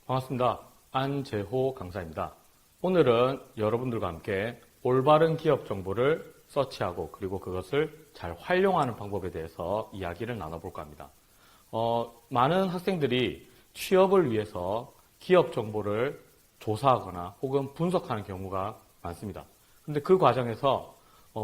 반갑습니다. 안재호 강사입니다. 오늘은 여러분들과 함께 올바른 기업 정보를 서치하고 그리고 그것을 잘 활용하는 방법에 대해서 이야기를 나눠볼까 합니다. 많은 학생들이 취업을 위해서 기업 정보를 조사하거나 혹은 분석하는 경우가 많습니다. 근데 그 과정에서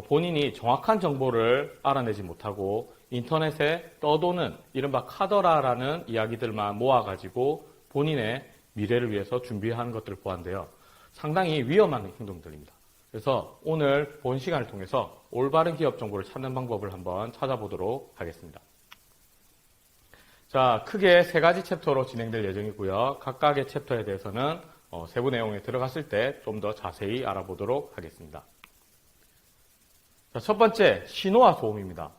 본인이 정확한 정보를 알아내지 못하고 인터넷에 떠도는 이른바 카더라라는 이야기들만 모아가지고 본인의 미래를 위해서 준비하는 것들을 보았는데요. 상당히 위험한 행동들입니다. 그래서 오늘 본 시간을 통해서 올바른 기업 정보를 찾는 방법을 한번 찾아보도록 하겠습니다. 자, 크게 세 가지 챕터로 진행될 예정이고요. 각각의 챕터에 대해서는 세부 내용에 들어갔을 때 좀 더 자세히 알아보도록 하겠습니다. 자, 첫 번째, 신호와 소음입니다.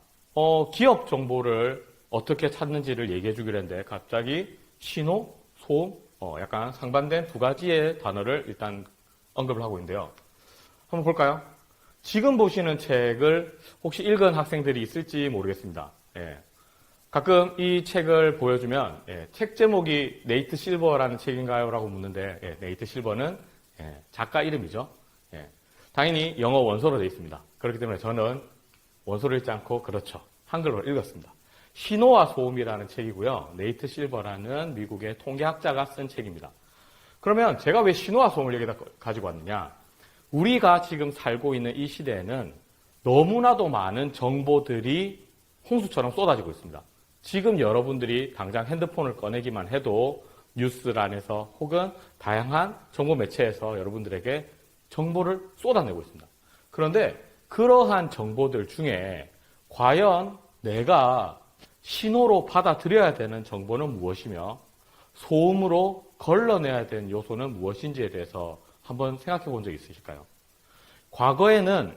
기업 정보를 어떻게 찾는지를 얘기해 주기로 했는데 갑자기 신호, 소음, 약간 상반된 두 가지의 단어를 일단 언급을 하고 있는데요. 한번 볼까요? 지금 보시는 책을 혹시 읽은 학생들이 있을지 모르겠습니다. 예. 가끔 이 책을 보여주면 책 제목이 네이트 실버라는 책인가요? 라고 묻는데 네이트 실버는 작가 이름이죠. 당연히 영어 원서로 되어 있습니다. 그렇기 때문에 저는 원서를 읽지 않고 그렇죠. 한글로 읽었습니다. 신호와 소음이라는 책이고요. 네이트 실버라는 미국의 통계학자가 쓴 책입니다. 그러면 제가 왜 신호와 소음을 여기다 가지고 왔느냐? 우리가 지금 살고 있는 이 시대에는 너무나도 많은 정보들이 홍수처럼 쏟아지고 있습니다. 지금 여러분들이 당장 핸드폰을 꺼내기만 해도 뉴스란에서 혹은 다양한 정보 매체에서 여러분들에게 정보를 쏟아내고 있습니다. 그런데 그러한 정보들 중에 과연 내가 신호로 받아들여야 되는 정보는 무엇이며 소음으로 걸러내야 되는 요소는 무엇인지에 대해서 한번 생각해 본 적 있으실까요? 과거에는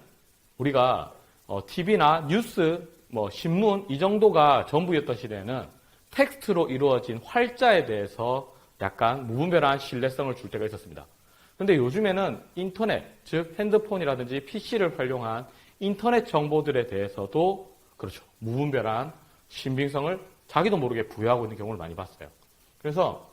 우리가 TV나 뉴스, 신문 이 정도가 전부였던 시대에는 텍스트로 이루어진 활자에 대해서 약간 무분별한 신뢰성을 줄 때가 있었습니다. 그런데 요즘에는 인터넷, 즉 핸드폰이라든지 PC를 활용한 인터넷 정보들에 대해서도 그렇죠. 무분별한 신빙성을 자기도 모르게 부여하고 있는 경우를 많이 봤어요. 그래서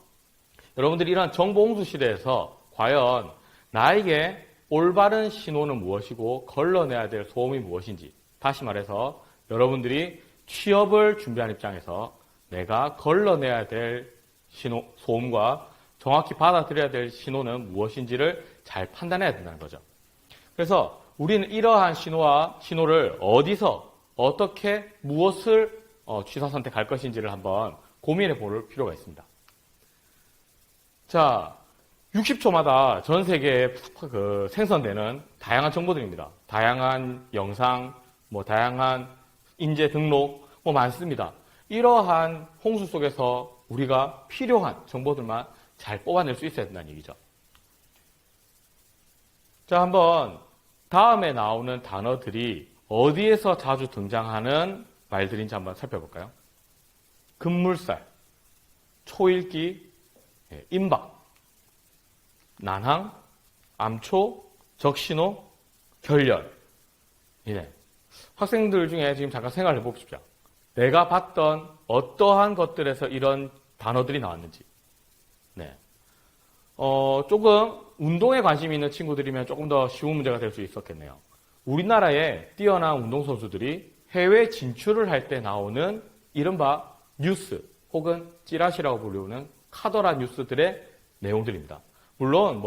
여러분들이 이러한 정보 홍수 시대에서 과연 나에게 올바른 신호는 무엇이고 걸러내야 될 소음이 무엇인지, 다시 말해서 여러분들이 취업을 준비하는 입장에서 내가 걸러내야 될 신호, 소음과 정확히 받아들여야 될 신호는 무엇인지를 잘 판단해야 된다는 거죠. 그래서 우리는 이러한 신호를 어디서 어떻게 무엇을 취사 선택할 것인지를 한번 고민해 볼 필요가 있습니다. 자, 60초마다 전 세계에 생성되는 다양한 정보들입니다. 다양한 영상, 다양한 인재 등록, 많습니다. 이러한 홍수 속에서 우리가 필요한 정보들만 잘 뽑아낼 수 있어야 된다는 얘기죠. 자, 한번 다음에 나오는 단어들이 어디에서 자주 등장하는 말들인지 한번 살펴볼까요? 급물살, 초읽기, 임박, 난항, 암초, 적신호, 결렬. 학생들 중에 지금 잠깐 생각을 해보십시오. 내가 봤던 어떠한 것들에서 이런 단어들이 나왔는지. 조금 운동에 관심이 있는 친구들이면 조금 더 쉬운 문제가 될 수 있었겠네요. 우리나라의 뛰어난 운동선수들이 해외 진출을 할 때 나오는 이른바 뉴스 혹은 찌라시라고 불리우는 카더라 뉴스들의 내용들입니다. 물론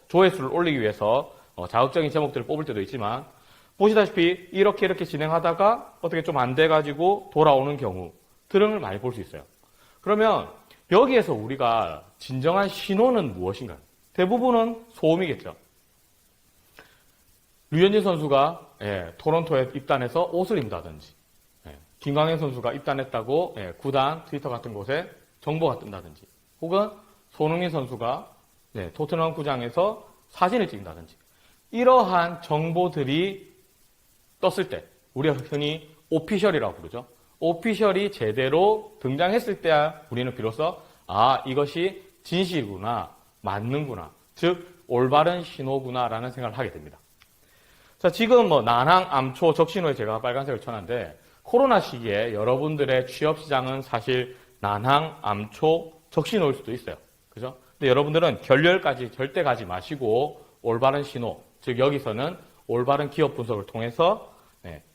조회수를 올리기 위해서 자극적인 제목들을 뽑을 때도 있지만 보시다시피 이렇게 진행하다가 어떻게 좀 안 돼가지고 돌아오는 경우 등을 많이 볼 수 있어요. 그러면 여기에서 우리가 진정한 신호는 무엇인가요? 대부분은 소음이겠죠. 류현진 선수가 토론토에 입단해서 옷을 입는다든지, 김광현 선수가 입단했다고 구단 트위터 같은 곳에 정보가 뜬다든지, 혹은 손흥민 선수가 토트넘 구장에서 사진을 찍는다든지, 이러한 정보들이 떴을 때 우리가 흔히 오피셜이라고 부르죠. 오피셜이 제대로 등장했을 때야 우리는 비로소 이것이 진실이구나, 맞는구나, 즉 올바른 신호구나라는 생각을 하게 됩니다. 자, 지금 난항, 암초, 적신호에 제가 빨간색을 쳐놨는데 코로나 시기에 여러분들의 취업 시장은 사실 난항, 암초, 적신호일 수도 있어요. 그죠? 근데 여러분들은 결렬까지 절대 가지 마시고 올바른 신호, 즉 여기서는 올바른 기업 분석을 통해서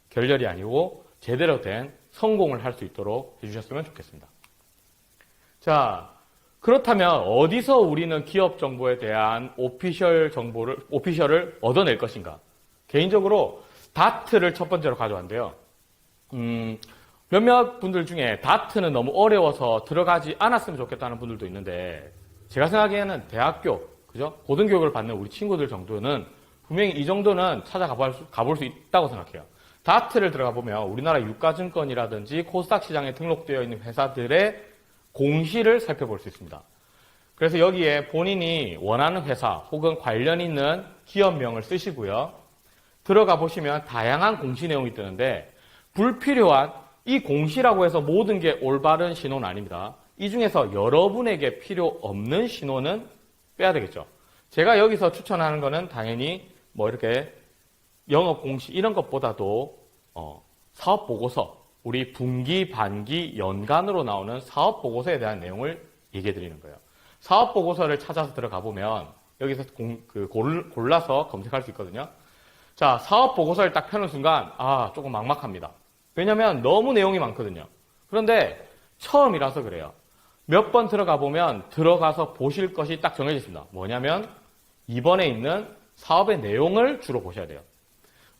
결렬이 아니고 제대로 된 성공을 할 수 있도록 해주셨으면 좋겠습니다. 자, 그렇다면 어디서 우리는 기업 정보에 대한 오피셜을 얻어낼 것인가? 개인적으로 다트를 첫 번째로 가져왔는데요. 몇몇 분들 중에 다트는 너무 어려워서 들어가지 않았으면 좋겠다는 분들도 있는데 제가 생각하기에는 대학교, 그죠? 고등교육을 받는 우리 친구들 정도는 분명히 이 정도는 가볼 수 있다고 생각해요. 다트를 들어가 보면 우리나라 유가증권이라든지 코스닥 시장에 등록되어 있는 회사들의 공시를 살펴볼 수 있습니다. 그래서 여기에 본인이 원하는 회사 혹은 관련 있는 기업명을 쓰시고요. 들어가 보시면 다양한 공시 내용이 뜨는데 불필요한 이 공시라고 해서 모든 게 올바른 신호는 아닙니다. 이 중에서 여러분에게 필요 없는 신호는 빼야 되겠죠. 제가 여기서 추천하는 거는 당연히 뭐 이렇게 영업 공시 이런 것보다도 사업 보고서, 우리 분기, 반기, 연간으로 나오는 사업 보고서에 대한 내용을 얘기해 드리는 거예요. 사업 보고서를 찾아서 들어가 보면 여기서 골라서 검색할 수 있거든요. 자, 사업 보고서를 딱 펴는 순간 조금 막막합니다. 왜냐면 너무 내용이 많거든요. 그런데 처음이라서 그래요. 몇 번 들어가 보면 들어가서 보실 것이 딱 정해져 있습니다. 뭐냐면 이번에 있는 사업의 내용을 주로 보셔야 돼요.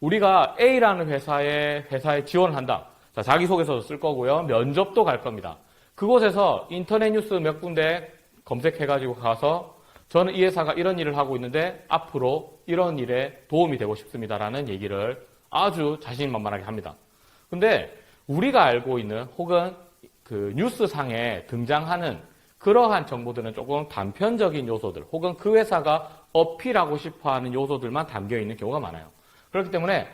우리가 A라는 회사에 지원을 한다. 자, 자기소개서도 쓸 거고요. 면접도 갈 겁니다. 그곳에서 인터넷 뉴스 몇 군데 검색해가지고 가서 저는 이 회사가 이런 일을 하고 있는데 앞으로 이런 일에 도움이 되고 싶습니다라는 얘기를 아주 자신만만하게 합니다. 근데 우리가 알고 있는 혹은 그 뉴스상에 등장하는 그러한 정보들은 조금 단편적인 요소들 혹은 그 회사가 어필하고 싶어하는 요소들만 담겨 있는 경우가 많아요. 그렇기 때문에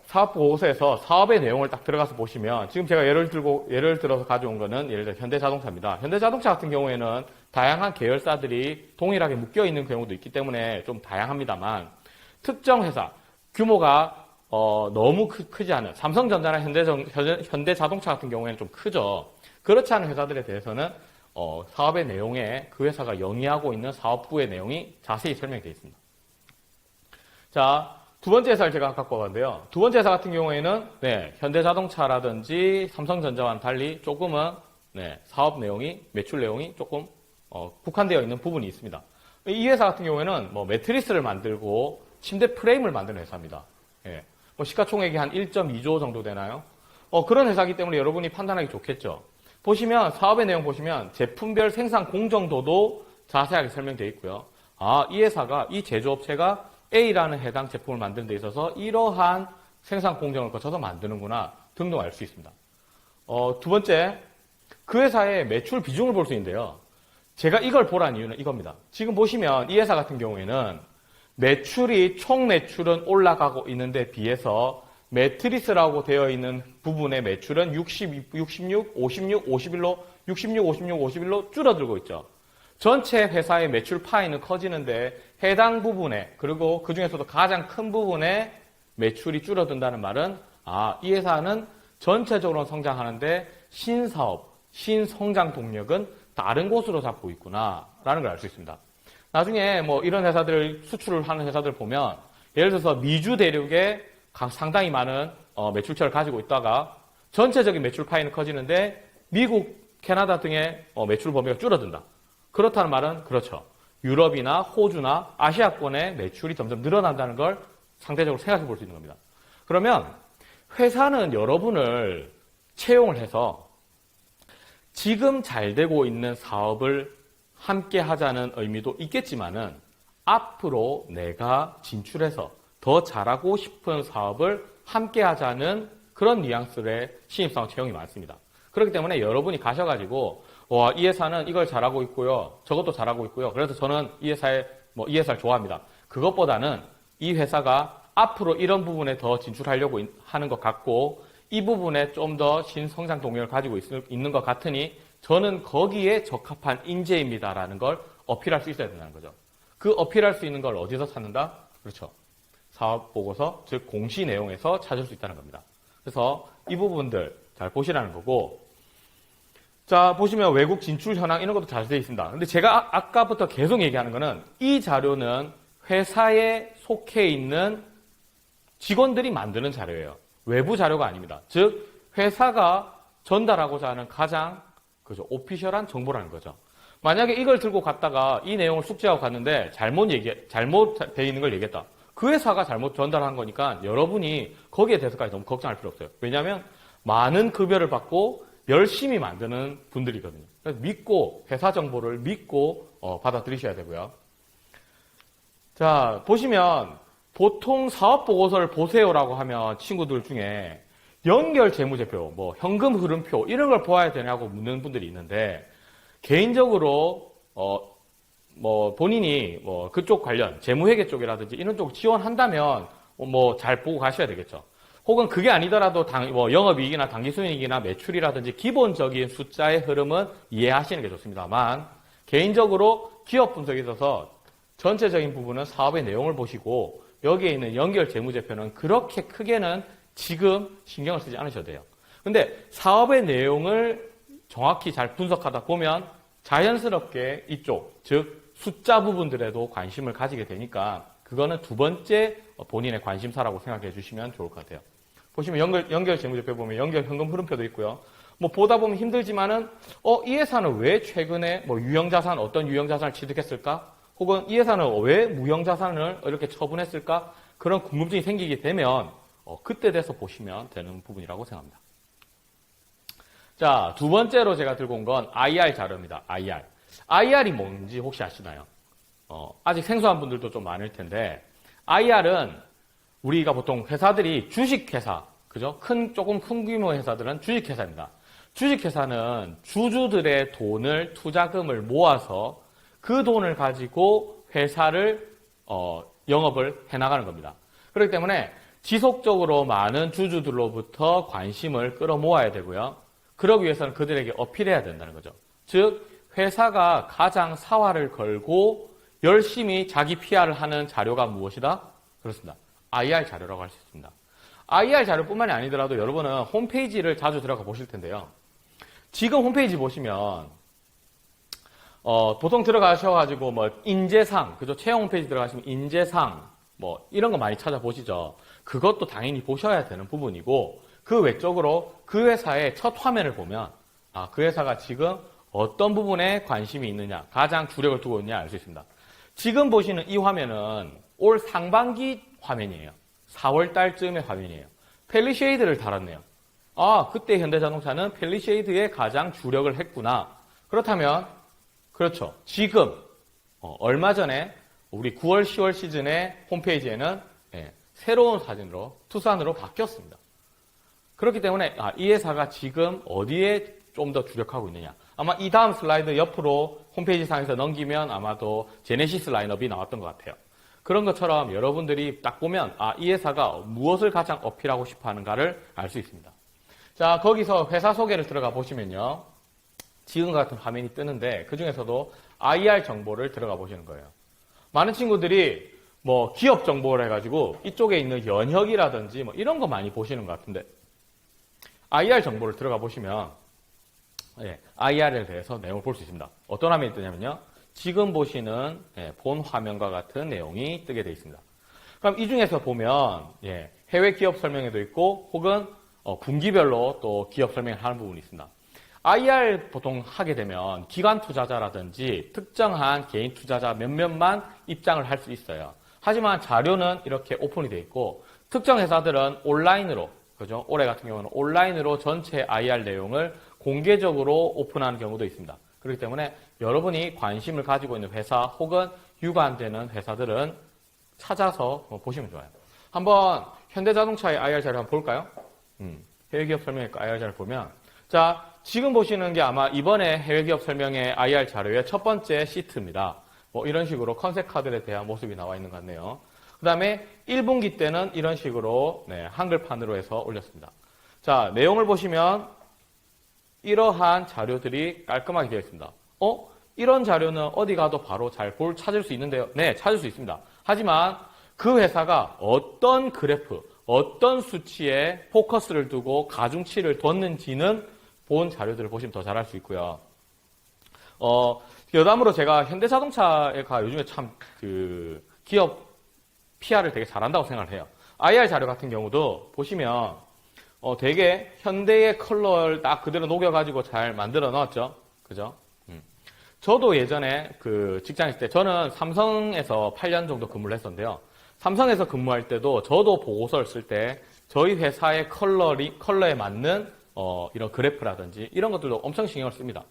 사업 보고서에서 사업의 내용을 딱 들어가서 보시면 지금 제가 예를 들어서 가져온 거는 예를 들어 현대자동차입니다. 현대자동차 같은 경우에는 다양한 계열사들이 동일하게 묶여 있는 경우도 있기 때문에 좀 다양합니다만 특정 회사 규모가 너무 크지 않은 삼성전자나 현대자동차 같은 경우에는 좀 크죠. 그렇지 않은 회사들에 대해서는 사업의 내용에 그 회사가 영위하고 있는 사업부의 내용이 자세히 설명되어 있습니다. 자, 두 번째 회사를 제가 갖고 왔는데요. 두 번째 회사 같은 경우에는 현대자동차라든지 삼성전자와는 달리 조금은 사업 내용이, 매출 내용이 조금 국한되어 있는 부분이 있습니다. 이 회사 같은 경우에는 뭐 매트리스를 만들고 침대 프레임을 만드는 회사입니다. 뭐 시가총액이 한 1.2조 정도 되나요? 그런 회사이기 때문에 여러분이 판단하기 좋겠죠. 보시면 사업의 내용 보시면 제품별 생산 공정도도 자세하게 설명되어 있고요. 이 회사가 이 제조업체가 A라는 해당 제품을 만드는 데 있어서 이러한 생산 공정을 거쳐서 만드는구나 등등 알 수 있습니다. 두 번째, 그 회사의 매출 비중을 볼 수 있는데요. 제가 이걸 보란 이유는 이겁니다. 지금 보시면 이 회사 같은 경우에는 총 매출은 올라가고 있는데 비해서 매트리스라고 되어 있는 부분의 매출은 66, 51로 줄어들고 있죠. 전체 회사의 매출 파이는 커지는데 해당 부분에 그리고 그 중에서도 가장 큰 부분에 매출이 줄어든다는 말은 이 회사는 전체적으로 성장하는데 신사업, 신성장 동력은 다른 곳으로 잡고 있구나라는 걸 알 수 있습니다. 나중에 뭐 이런 회사들 수출을 하는 회사들 보면 예를 들어서 미주 대륙에 상당히 많은 매출처를 가지고 있다가 전체적인 매출 파이는 커지는데 미국, 캐나다 등의 매출 범위가 줄어든다. 그렇다는 말은 그렇죠. 유럽이나 호주나 아시아권의 매출이 점점 늘어난다는 걸 상대적으로 생각해 볼 수 있는 겁니다. 그러면 회사는 여러분을 채용을 해서 지금 잘 되고 있는 사업을 함께 하자는 의미도 있겠지만은 앞으로 내가 진출해서 더 잘하고 싶은 사업을 함께 하자는 그런 뉘앙스의 신입사원 채용이 많습니다. 그렇기 때문에 여러분이 가셔가지고 이 회사는 이걸 잘하고 있고요. 저것도 잘하고 있고요. 그래서 저는 이 회사를 좋아합니다. 그것보다는 이 회사가 앞으로 이런 부분에 더 진출하려고 하는 것 같고 이 부분에 좀 더 신성장 동력을 가지고 있는 것 같으니 저는 거기에 적합한 인재입니다라는 걸 어필할 수 있어야 된다는 거죠. 그 어필할 수 있는 걸 어디서 찾는다? 그렇죠. 사업 보고서, 즉 공시 내용에서 찾을 수 있다는 겁니다. 그래서 이 부분들 잘 보시라는 거고 자, 보시면 외국 진출 현황 이런 것도 잘 되어 있습니다. 근데 제가 아까부터 계속 얘기하는 거는 이 자료는 회사에 속해 있는 직원들이 만드는 자료예요. 외부 자료가 아닙니다. 즉, 회사가 전달하고자 하는 가장 오피셜한 정보라는 거죠. 만약에 이걸 들고 갔다가 이 내용을 숙지하고 갔는데 잘못되어 있는 걸 얘기했다. 그 회사가 잘못 전달한 거니까 여러분이 거기에 대해서까지 너무 걱정할 필요 없어요. 왜냐하면 많은 급여를 받고 열심히 만드는 분들이거든요. 그래서 믿고, 회사 정보를 믿고 받아들이셔야 되고요. 자, 보시면 보통 사업보고서를 보세요라고 하면 친구들 중에 연결 재무제표, 뭐 현금 흐름표 이런 걸 보아야 되냐고 묻는 분들이 있는데 개인적으로 뭐 본인이 뭐 그쪽 관련 재무회계 쪽이라든지 이런 쪽 지원한다면 뭐 잘 보고 가셔야 되겠죠. 혹은 그게 아니더라도 뭐 영업이익이나 당기순이익이나 매출이라든지 기본적인 숫자의 흐름은 이해하시는 게 좋습니다만 개인적으로 기업 분석에 있어서 전체적인 부분은 사업의 내용을 보시고 여기에 있는 연결 재무제표는 그렇게 크게는 지금 신경을 쓰지 않으셔도 돼요. 근데 사업의 내용을 정확히 잘 분석하다 보면 자연스럽게 이쪽, 즉 숫자 부분들에도 관심을 가지게 되니까 그거는 두 번째 본인의 관심사라고 생각해 주시면 좋을 것 같아요. 보시면 연결 재무제표 보면 연결 현금 흐름표도 있고요. 뭐 보다 보면 힘들지만은 이 회사는 왜 최근에 뭐 유형자산 어떤 유형자산을 취득했을까? 혹은 이 회사는 왜 무형자산을 이렇게 처분했을까? 그런 궁금증이 생기게 되면 그때 돼서 보시면 되는 부분이라고 생각합니다. 자, 두 번째로 제가 들고 온 건 IR 자료입니다. IR. IR이 뭔지 혹시 아시나요? 아직 생소한 분들도 좀 많을 텐데 IR은 우리가 보통 회사들이 주식회사, 그죠? 조금 큰 규모 회사들은 주식회사입니다. 주식회사는 주주들의 돈을, 투자금을 모아서 그 돈을 가지고 회사를, 영업을 해나가는 겁니다. 그렇기 때문에 지속적으로 많은 주주들로부터 관심을 끌어모아야 되고요. 그러기 위해서는 그들에게 어필해야 된다는 거죠. 즉, 회사가 가장 사활을 걸고 열심히 자기 PR을 하는 자료가 무엇이다? 그렇습니다. IR 자료라고 할 수 있습니다. IR 자료뿐만이 아니더라도 여러분은 홈페이지를 자주 들어가 보실 텐데요. 지금 홈페이지 보시면 보통 들어가셔가지고 뭐 인재상, 그죠? 채용 홈페이지 들어가시면 인재상 뭐 이런 거 많이 찾아보시죠. 그것도 당연히 보셔야 되는 부분이고 그 외적으로 그 회사의 첫 화면을 보면 그 회사가 지금 어떤 부분에 관심이 있느냐, 가장 주력을 두고 있느냐 알 수 있습니다. 지금 보시는 이 화면은 올 상반기 화면이에요. 4월 달쯤의 화면이에요. 펠리쉐이드를 달았네요. 그때 현대자동차는 펠리쉐이드에 가장 주력을 했구나. 그렇다면 그렇죠. 지금 얼마 전에 우리 9월, 10월 시즌의 홈페이지에는 새로운 사진으로 투싼으로 바뀌었습니다. 그렇기 때문에 이 회사가 지금 어디에 좀 더 주력하고 있느냐. 아마 이 다음 슬라이드 옆으로 홈페이지 상에서 넘기면 아마도 제네시스 라인업이 나왔던 것 같아요. 그런 것처럼 여러분들이 딱 보면 이 회사가 무엇을 가장 어필하고 싶어 하는가를 알 수 있습니다. 자, 거기서 회사 소개를 들어가 보시면요. 지금과 같은 화면이 뜨는데 그 중에서도 IR 정보를 들어가 보시는 거예요. 많은 친구들이 뭐 기업 정보를 해가지고 이쪽에 있는 연혁이라든지 뭐 이런 거 많이 보시는 것 같은데 IR 정보를 들어가 보시면 IR에 대해서 내용을 볼 수 있습니다. 어떤 화면이 뜨냐면요. 지금 보시는 본 화면과 같은 내용이 뜨게 되어 있습니다. 그럼 이 중에서 보면 해외 기업 설명회도 있고 혹은 분기별로 또 기업 설명을 하는 부분이 있습니다. IR 보통 하게 되면 기관 투자자라든지 특정한 개인 투자자 몇몇만 입장을 할 수 있어요. 하지만 자료는 이렇게 오픈이 되어 있고 특정 회사들은 온라인으로, 그죠? 올해 같은 경우는 온라인으로 전체 IR 내용을 공개적으로 오픈하는 경우도 있습니다. 그렇기 때문에 여러분이 관심을 가지고 있는 회사 혹은 유관되는 회사들은 찾아서 보시면 좋아요. 한번 현대자동차의 IR 자료 한번 볼까요? 해외기업 설명회 IR 자료 보면 자, 지금 보시는 게 아마 이번에 해외기업 설명회 IR 자료의 첫 번째 시트입니다. 뭐 이런 식으로 컨셉 카드에 대한 모습이 나와 있는 것 같네요. 그 다음에 1분기 때는 이런 식으로 한글판으로 해서 올렸습니다. 자, 내용을 보시면 이러한 자료들이 깔끔하게 되어 있습니다. 이런 자료는 어디 가도 바로 잘 찾을 수 있는데요. 네, 찾을 수 있습니다. 하지만 그 회사가 어떤 그래프, 어떤 수치에 포커스를 두고 가중치를 뒀는지는 본 자료들을 보시면 더 잘할 수 있고요. 여담으로 제가 현대자동차가 요즘에 참 기업 PR을 되게 잘한다고 생각을 해요. IR 자료 같은 경우도 보시면 되게 현대의 컬러를 딱 그대로 녹여가지고 잘 만들어 넣었죠. 그죠? 저도 예전에 직장에 있을 때 저는 삼성에서 8년 정도 근무를 했었는데요. 삼성에서 근무할 때도 저도 보고서를 쓸 때 저희 회사의 컬러에 맞는 이런 그래프라든지 이런 것들도 엄청 신경을 씁니다.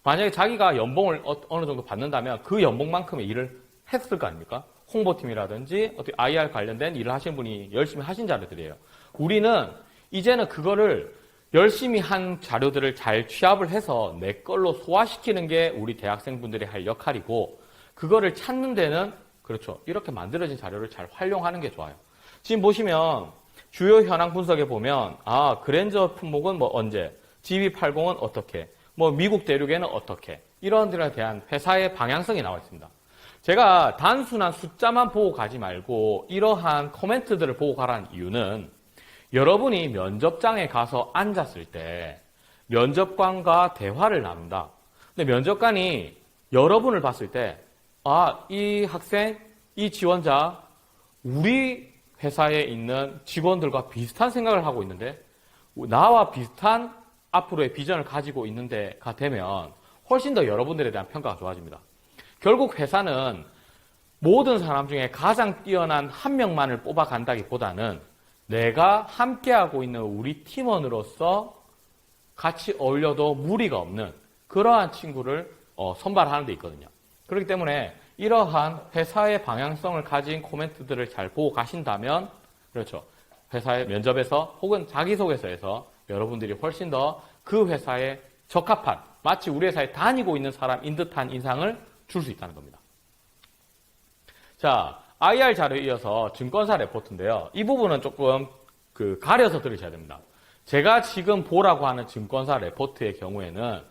만약에 자기가 연봉을 어느 정도 받는다면 그 연봉만큼의 일을 했을 거 아닙니까? 홍보팀이라든지 어떻게 IR 관련된 일을 하시는 분이 열심히 하신 자료들이에요. 우리는 이제는 그거를 열심히 한 자료들을 잘 취합을 해서 내 걸로 소화시키는 게 우리 대학생분들이 할 역할이고, 그거를 찾는 데는 그렇죠. 이렇게 만들어진 자료를 잘 활용하는 게 좋아요. 지금 보시면 주요 현황 분석에 보면 그랜저 품목은 뭐 언제, GB80은 어떻게, 뭐 미국 대륙에는 어떻게, 이런 데에 대한 회사의 방향성이 나와 있습니다. 제가 단순한 숫자만 보고 가지 말고 이러한 코멘트들을 보고 가라는 이유는 여러분이 면접장에 가서 앉았을 때 면접관과 대화를 나눈다. 근데 면접관이 여러분을 봤을 때 이 학생, 이 지원자 우리 회사에 있는 직원들과 비슷한 생각을 하고 있는데 나와 비슷한 앞으로의 비전을 가지고 있는 데가 되면 훨씬 더 여러분들에 대한 평가가 좋아집니다. 결국 회사는 모든 사람 중에 가장 뛰어난 한 명만을 뽑아간다기보다는 내가 함께하고 있는 우리 팀원으로서 같이 어울려도 무리가 없는 그러한 친구를 선발하는 데 있거든요. 그렇기 때문에 이러한 회사의 방향성을 가진 코멘트들을 잘 보고 가신다면, 그렇죠, 회사의 면접에서 혹은 자기소개서에서 여러분들이 훨씬 더 그 회사에 적합한, 마치 우리 회사에 다니고 있는 사람인 듯한 인상을 줄 수 있다는 겁니다. 자, IR 자료에 이어서 증권사 레포트인데요. 이 부분은 조금 가려서 들으셔야 됩니다. 제가 지금 보라고 하는 증권사 레포트의 경우에는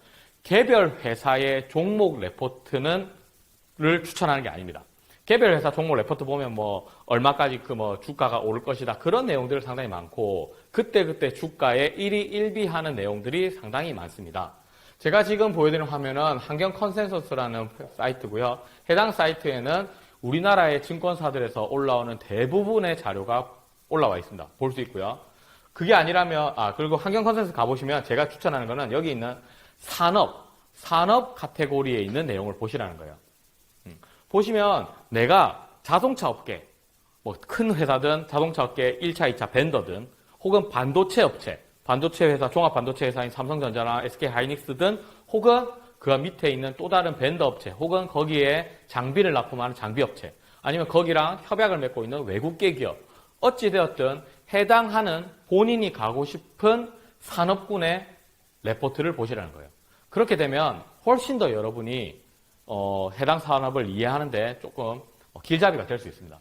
개별 회사의 종목 레포트를 추천하는 게 아닙니다. 개별 회사 종목 레포트 보면 뭐 얼마까지 주가가 오를 것이다, 그런 내용들이 상당히 많고 그때 주가에 1위 1비하는 내용들이 상당히 많습니다. 제가 지금 보여드리는 화면은 환경 컨센서스라는 사이트고요. 해당 사이트에는 우리나라의 증권사들에서 올라오는 대부분의 자료가 올라와 있습니다. 볼 수 있고요. 그게 아니라면 그리고 환경 컨센서스 가보시면 제가 추천하는 거는 여기 있는 산업 카테고리에 있는 내용을 보시라는 거예요. 보시면 내가 자동차 업계, 뭐 큰 회사든 자동차 업계 1차, 2차 벤더든 혹은 반도체 업체, 반도체 회사, 종합 반도체 회사인 삼성전자나 SK하이닉스든 혹은 그 밑에 있는 또 다른 벤더 업체 혹은 거기에 장비를 납품하는 장비 업체, 아니면 거기랑 협약을 맺고 있는 외국계 기업, 어찌되었든 해당하는 본인이 가고 싶은 산업군의 레포트를 보시라는 거예요. 그렇게 되면 훨씬 더 여러분이 해당 산업을 이해하는데 조금 길잡이가 될 수 있습니다.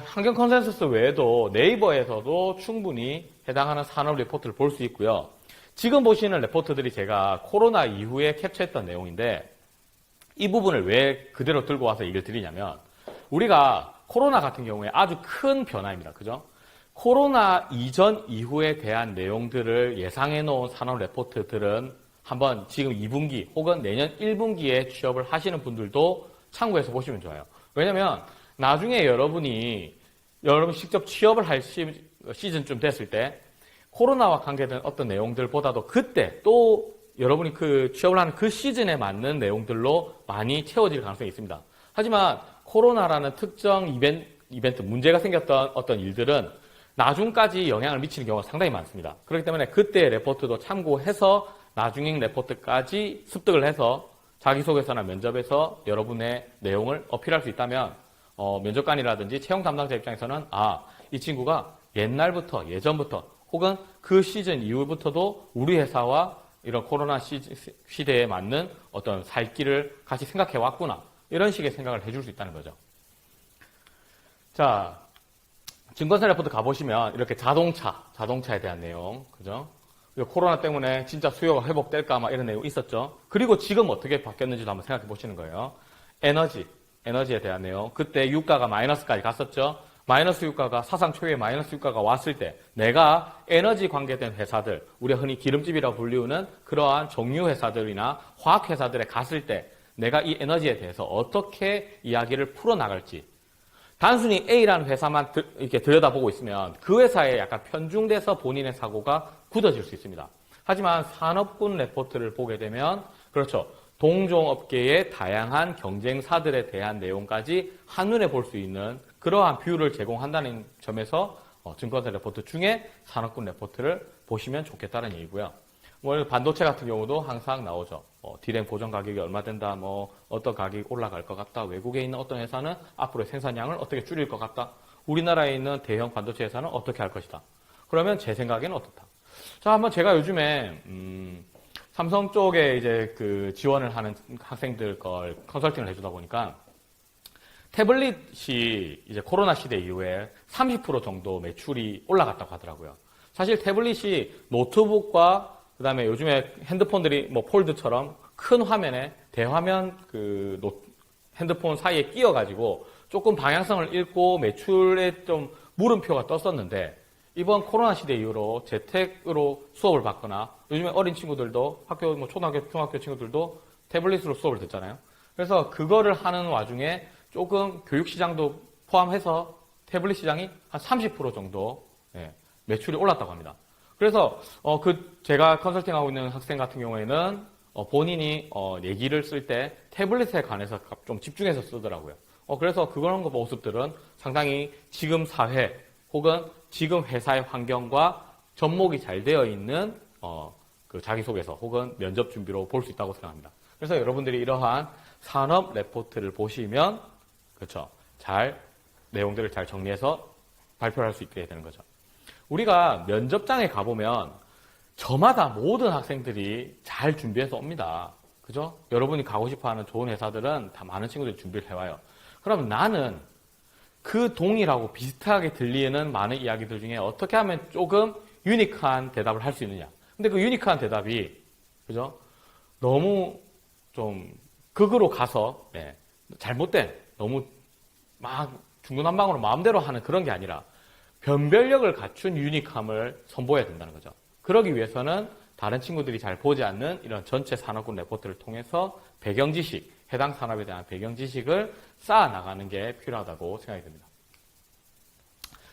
환경 컨센서스 외에도 네이버에서도 충분히 해당하는 산업 레포트를 볼 수 있고요. 지금 보시는 레포트들이 제가 코로나 이후에 캡처했던 내용인데 이 부분을 왜 그대로 들고 와서 얘기를 드리냐면, 우리가 코로나 같은 경우에 아주 큰 변화입니다. 그죠? 코로나 이전 이후에 대한 내용들을 예상해 놓은 산업 레포트들은 한번 지금 2분기 혹은 내년 1분기에 취업을 하시는 분들도 참고해서 보시면 좋아요. 왜냐면 나중에 여러분 직접 취업을 할 시즌쯤 됐을 때 코로나와 관계된 어떤 내용들보다도 그때 또 여러분이 취업을 하는 그 시즌에 맞는 내용들로 많이 채워질 가능성이 있습니다. 하지만 코로나라는 특정 이벤트, 문제가 생겼던 어떤 일들은 나중까지 영향을 미치는 경우가 상당히 많습니다. 그렇기 때문에 그때의 레포트도 참고해서 나중에 레포트까지 습득을 해서 자기소개서나 면접에서 여러분의 내용을 어필할 수 있다면 면접관이라든지 채용 담당자 입장에서는 이 친구가 옛날부터, 예전부터 혹은 그 시즌 이후부터도 우리 회사와 이런 코로나 시대에 맞는 어떤 살 길을 같이 생각해 왔구나, 이런 식의 생각을 해줄 수 있다는 거죠. 자, 증권사 레포트 가보시면 이렇게 자동차에 대한 내용, 그죠? 코로나 때문에 진짜 수요가 회복될까 이런 내용 있었죠. 그리고 지금 어떻게 바뀌었는지도 한번 생각해 보시는 거예요. 에너지에 대한 내용. 그때 유가가 마이너스까지 갔었죠. 마이너스 유가가 사상 초유의 마이너스 유가가 왔을 때 내가 에너지 관계된 회사들, 우리가 흔히 기름집이라고 불리우는 그러한 정유 회사들이나 화학 회사들에 갔을 때 내가 이 에너지에 대해서 어떻게 이야기를 풀어나갈지, 단순히 A라는 회사만 이렇게 들여다보고 있으면 그 회사에 약간 편중돼서 본인의 사고가 굳어질 수 있습니다. 하지만 산업군 레포트를 보게 되면 그렇죠. 동종업계의 다양한 경쟁사들에 대한 내용까지 한눈에 볼 수 있는 그러한 뷰를 제공한다는 점에서 증권사 레포트 중에 산업군 레포트를 보시면 좋겠다는 얘기고요. 뭐 반도체 같은 경우도 항상 나오죠. 디램 고정 가격이 얼마 된다, 뭐 어떤 가격이 올라갈 것 같다, 외국에 있는 어떤 회사는 앞으로 생산량을 어떻게 줄일 것 같다, 우리나라에 있는 대형 반도체 회사는 어떻게 할 것이다. 그러면 제 생각에는 어떻다. 자, 한번 제가 요즘에 삼성 쪽에 이제 그 지원을 하는 학생들 걸 컨설팅을 해주다 보니까 태블릿이 이제 코로나 시대 이후에 30% 정도 매출이 올라갔다고 하더라고요. 사실 태블릿이 노트북과 그다음에 요즘에 핸드폰들이 뭐 폴드처럼 큰 화면에 대화면 그 핸드폰 사이에 끼어가지고 조금 방향성을 잃고 매출에 좀 물음표가 떴었는데 이번 코로나 시대 이후로 재택으로 수업을 받거나 요즘에 어린 친구들도 학교 뭐 초등학교, 중학교 친구들도 태블릿으로 수업을 듣잖아요. 그래서 그거를 하는 와중에 조금 교육 시장도 포함해서 태블릿 시장이 한 30% 정도 매출이 올랐다고 합니다. 그래서 제가 컨설팅하고 있는 학생 같은 경우에는 본인이 얘기를 쓸 때 태블릿에 관해서 좀 집중해서 쓰더라고요. 그래서 그런 모습들은 상당히 지금 사회 혹은 지금 회사의 환경과 접목이 잘 되어 있는 그 자기소개서 혹은 면접 준비로 볼 수 있다고 생각합니다. 그래서 여러분들이 이러한 산업 레포트를 보시면 그렇죠. 내용들을 잘 정리해서 발표를 할 수 있게 되는 거죠. 우리가 면접장에 가보면 저마다 모든 학생들이 잘 준비해서 옵니다. 그죠? 여러분이 가고 싶어하는 좋은 회사들은 다 많은 친구들이 준비를 해와요. 그럼 나는 그 동일하고 비슷하게 들리는 많은 이야기들 중에 어떻게 하면 조금 유니크한 대답을 할 수 있느냐. 근데 그 유니크한 대답이 그죠? 너무 좀 극으로 가서 잘못된 너무 막 중구난방으로 마음대로 하는 그런 게 아니라 변별력을 갖춘 유니크함을 선보여야 된다는 거죠. 그러기 위해서는 다른 친구들이 잘 보지 않는 이런 전체 산업군 레포트를 통해서 배경 지식, 해당 산업에 대한 배경 지식을 쌓아 나가는 게 필요하다고 생각이 듭니다.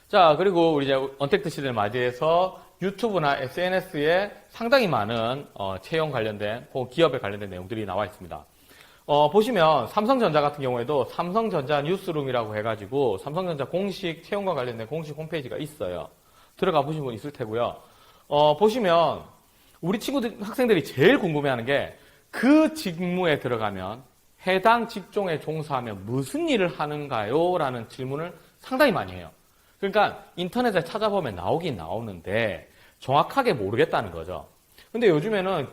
자, 그리고 우리 이제 언택트 시대를 맞이해서 유튜브나 SNS에 상당히 많은 채용 관련된 혹은 기업에 관련된 내용들이 나와 있습니다. 보시면 삼성전자 같은 경우에도 삼성전자 뉴스룸이라고 해가지고 삼성전자 공식 채용과 관련된 공식 홈페이지가 있어요. 들어가 보신 분 있을 테고요. 보시면 우리 학생들이 제일 궁금해하는 게 그 직무에 들어가면 해당 직종에 종사하면 무슨 일을 하는가요? 라는 질문을 상당히 많이 해요. 그러니까 인터넷에 찾아보면 나오긴 나오는데 정확하게 모르겠다는 거죠. 근데 요즘에는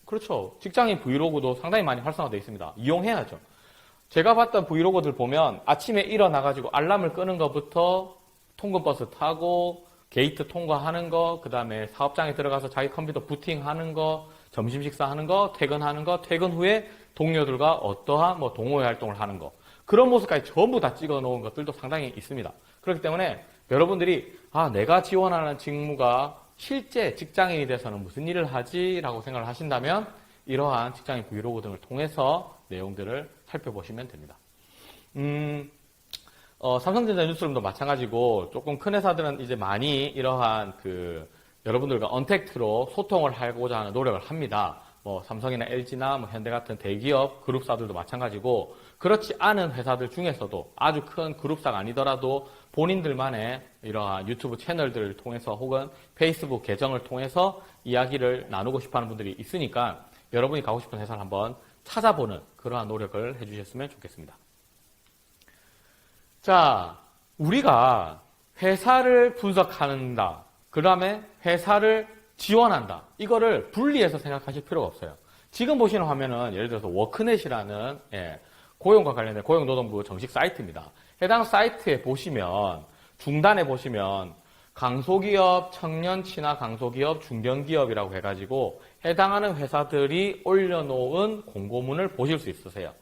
그렇죠. 직장인 브이로그도 상당히 많이 활성화되어 있습니다. 이용해야죠. 제가 봤던 브이로그들 보면 아침에 일어나가지고 알람을 끄는 것부터 통근버스 타고 게이트 통과하는 거, 그 다음에 사업장에 들어가서 자기 컴퓨터 부팅하는 거, 점심 식사하는 거, 퇴근하는 거, 퇴근 후에 동료들과 어떠한 뭐 동호회 활동을 하는 거, 그런 모습까지 전부 다 찍어 놓은 것들도 상당히 있습니다. 그렇기 때문에 여러분들이 내가 지원하는 직무가 실제 직장인이 돼서는 무슨 일을 하지? 라고 생각을 하신다면 이러한 직장인 브이로그 등을 통해서 내용들을 살펴보시면 됩니다. 삼성전자 뉴스룸도 마찬가지고 조금 큰 회사들은 이제 많이 이러한 여러분들과 언택트로 소통을 하고자 하는 노력을 합니다. 뭐 삼성이나 LG나 뭐 현대 같은 대기업 그룹사들도 마찬가지고 그렇지 않은 회사들 중에서도 아주 큰 그룹사가 아니더라도 본인들만의 이러한 유튜브 채널들을 통해서 혹은 페이스북 계정을 통해서 이야기를 나누고 싶어하는 분들이 있으니까 여러분이 가고 싶은 회사를 한번 찾아보는 그러한 노력을 해주셨으면 좋겠습니다. 자, 우리가 회사를 분석한다. 그 다음에 회사를 지원한다. 이거를 분리해서 생각하실 필요가 없어요. 지금 보시는 화면은 예를 들어서 워크넷이라는 고용과 관련된 고용노동부 정식 사이트입니다. 해당 사이트에 보시면 중단에 보시면 강소기업, 청년 친화 강소기업, 중견기업이라고 해가지고 해당하는 회사들이 올려놓은 공고문을 보실 수 있으세요.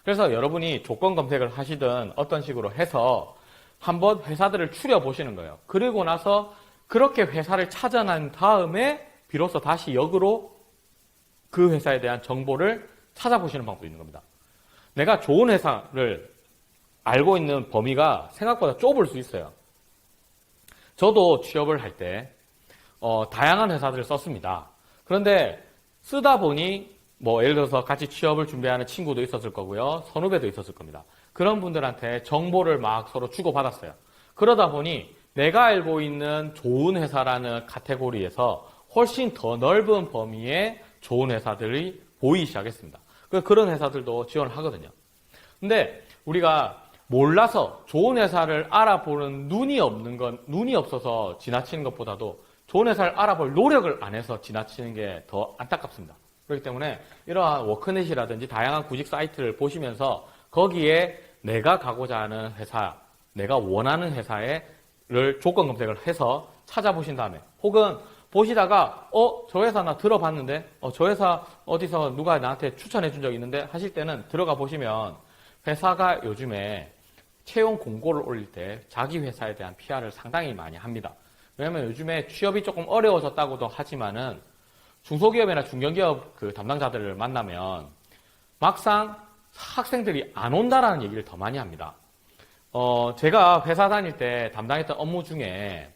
그래서 여러분이 조건 검색을 하시든 어떤 식으로 해서 한번 회사들을 추려보시는 거예요. 그리고 나서 그렇게 회사를 찾아낸 다음에 비로소 다시 역으로 그 회사에 대한 정보를 찾아보시는 방법도 있는 겁니다. 내가 좋은 회사를 알고 있는 범위가 생각보다 좁을 수 있어요. 저도 취업을 할 때 다양한 회사들을 썼습니다. 그런데 쓰다 보니 뭐 예를 들어서 같이 취업을 준비하는 친구도 있었을 거고요. 선후배도 있었을 겁니다. 그런 분들한테 정보를 막 서로 주고받았어요. 그러다 보니 내가 알고 있는 좋은 회사라는 카테고리에서 훨씬 더 넓은 범위의 좋은 회사들이 보이기 시작했습니다. 그런 회사들도 지원을 하거든요. 근데 우리가 몰라서 좋은 회사를 알아보는 눈이 없어서 지나치는 것보다도 좋은 회사를 알아볼 노력을 안 해서 지나치는 게 더 안타깝습니다. 그렇기 때문에 이러한 워크넷이라든지 다양한 구직 사이트를 보시면서 거기에 내가 가고자 하는 회사, 내가 원하는 회사를 조건 검색을 해서 찾아보신 다음에 혹은 보시다가 저 회사 나 들어봤는데 저 회사 어디서 누가 나한테 추천해 준 적 있는데 하실 때는 들어가 보시면 회사가 요즘에 채용 공고를 올릴 때 자기 회사에 대한 PR을 상당히 많이 합니다. 왜냐하면 요즘에 취업이 조금 어려워졌다고도 하지만은 중소기업이나 중견기업 그 담당자들을 만나면 막상 학생들이 안 온다라는 얘기를 더 많이 합니다. 제가 회사 다닐 때 담당했던 업무 중에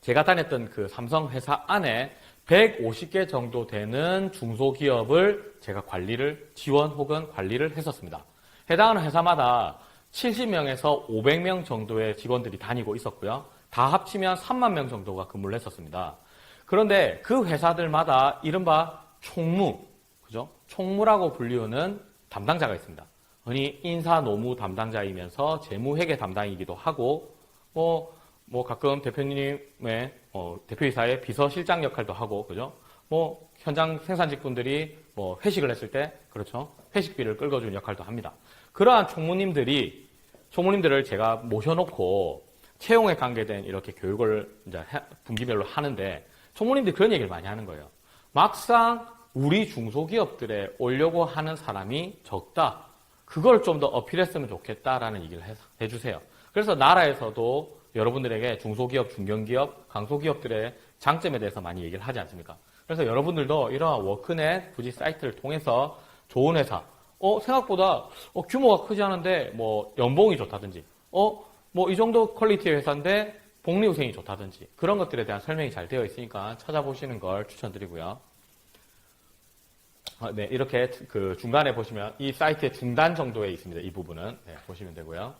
제가 다녔던 그 삼성 회사 안에 150개 정도 되는 중소기업을 제가 지원 혹은 관리를 했었습니다. 해당하는 회사마다 70명에서 500명 정도의 직원들이 다니고 있었고요. 다 합치면 3만 명 정도가 근무를 했었습니다. 그런데 그 회사들마다 이른바 총무, 그죠? 총무라고 불리우는 담당자가 있습니다. 흔히 인사 노무 담당자이면서 재무회계 담당이기도 하고, 가끔 대표님의, 대표이사의 비서실장 역할도 하고, 그죠? 현장 생산직분들이 회식을 했을 때, 그렇죠? 회식비를 끌어주는 역할도 합니다. 그러한 총무님들을 제가 모셔놓고 채용에 관계된 이렇게 교육을 이제 분기별로 하는데, 총무님들이 그런 얘기를 많이 하는 거예요. 막상 우리 중소기업들에 오려고 하는 사람이 적다. 그걸 좀 더 어필했으면 좋겠다라는 얘기를 해주세요. 그래서 나라에서도 여러분들에게 중소기업, 중견기업, 강소기업들의 장점에 대해서 많이 얘기를 하지 않습니까? 그래서 여러분들도 이러한 워크넷 부지 사이트를 통해서 좋은 회사, 생각보다 규모가 크지 않은데 연봉이 좋다든지, 이 정도 퀄리티의 회사인데 복리후생이 좋다든지 그런 것들에 대한 설명이 잘 되어 있으니까 찾아보시는 걸 추천드리고요. 네, 이렇게 그 중간에 보시면 이 사이트의 중단 정도에 있습니다. 이 부분은 보시면 되고요.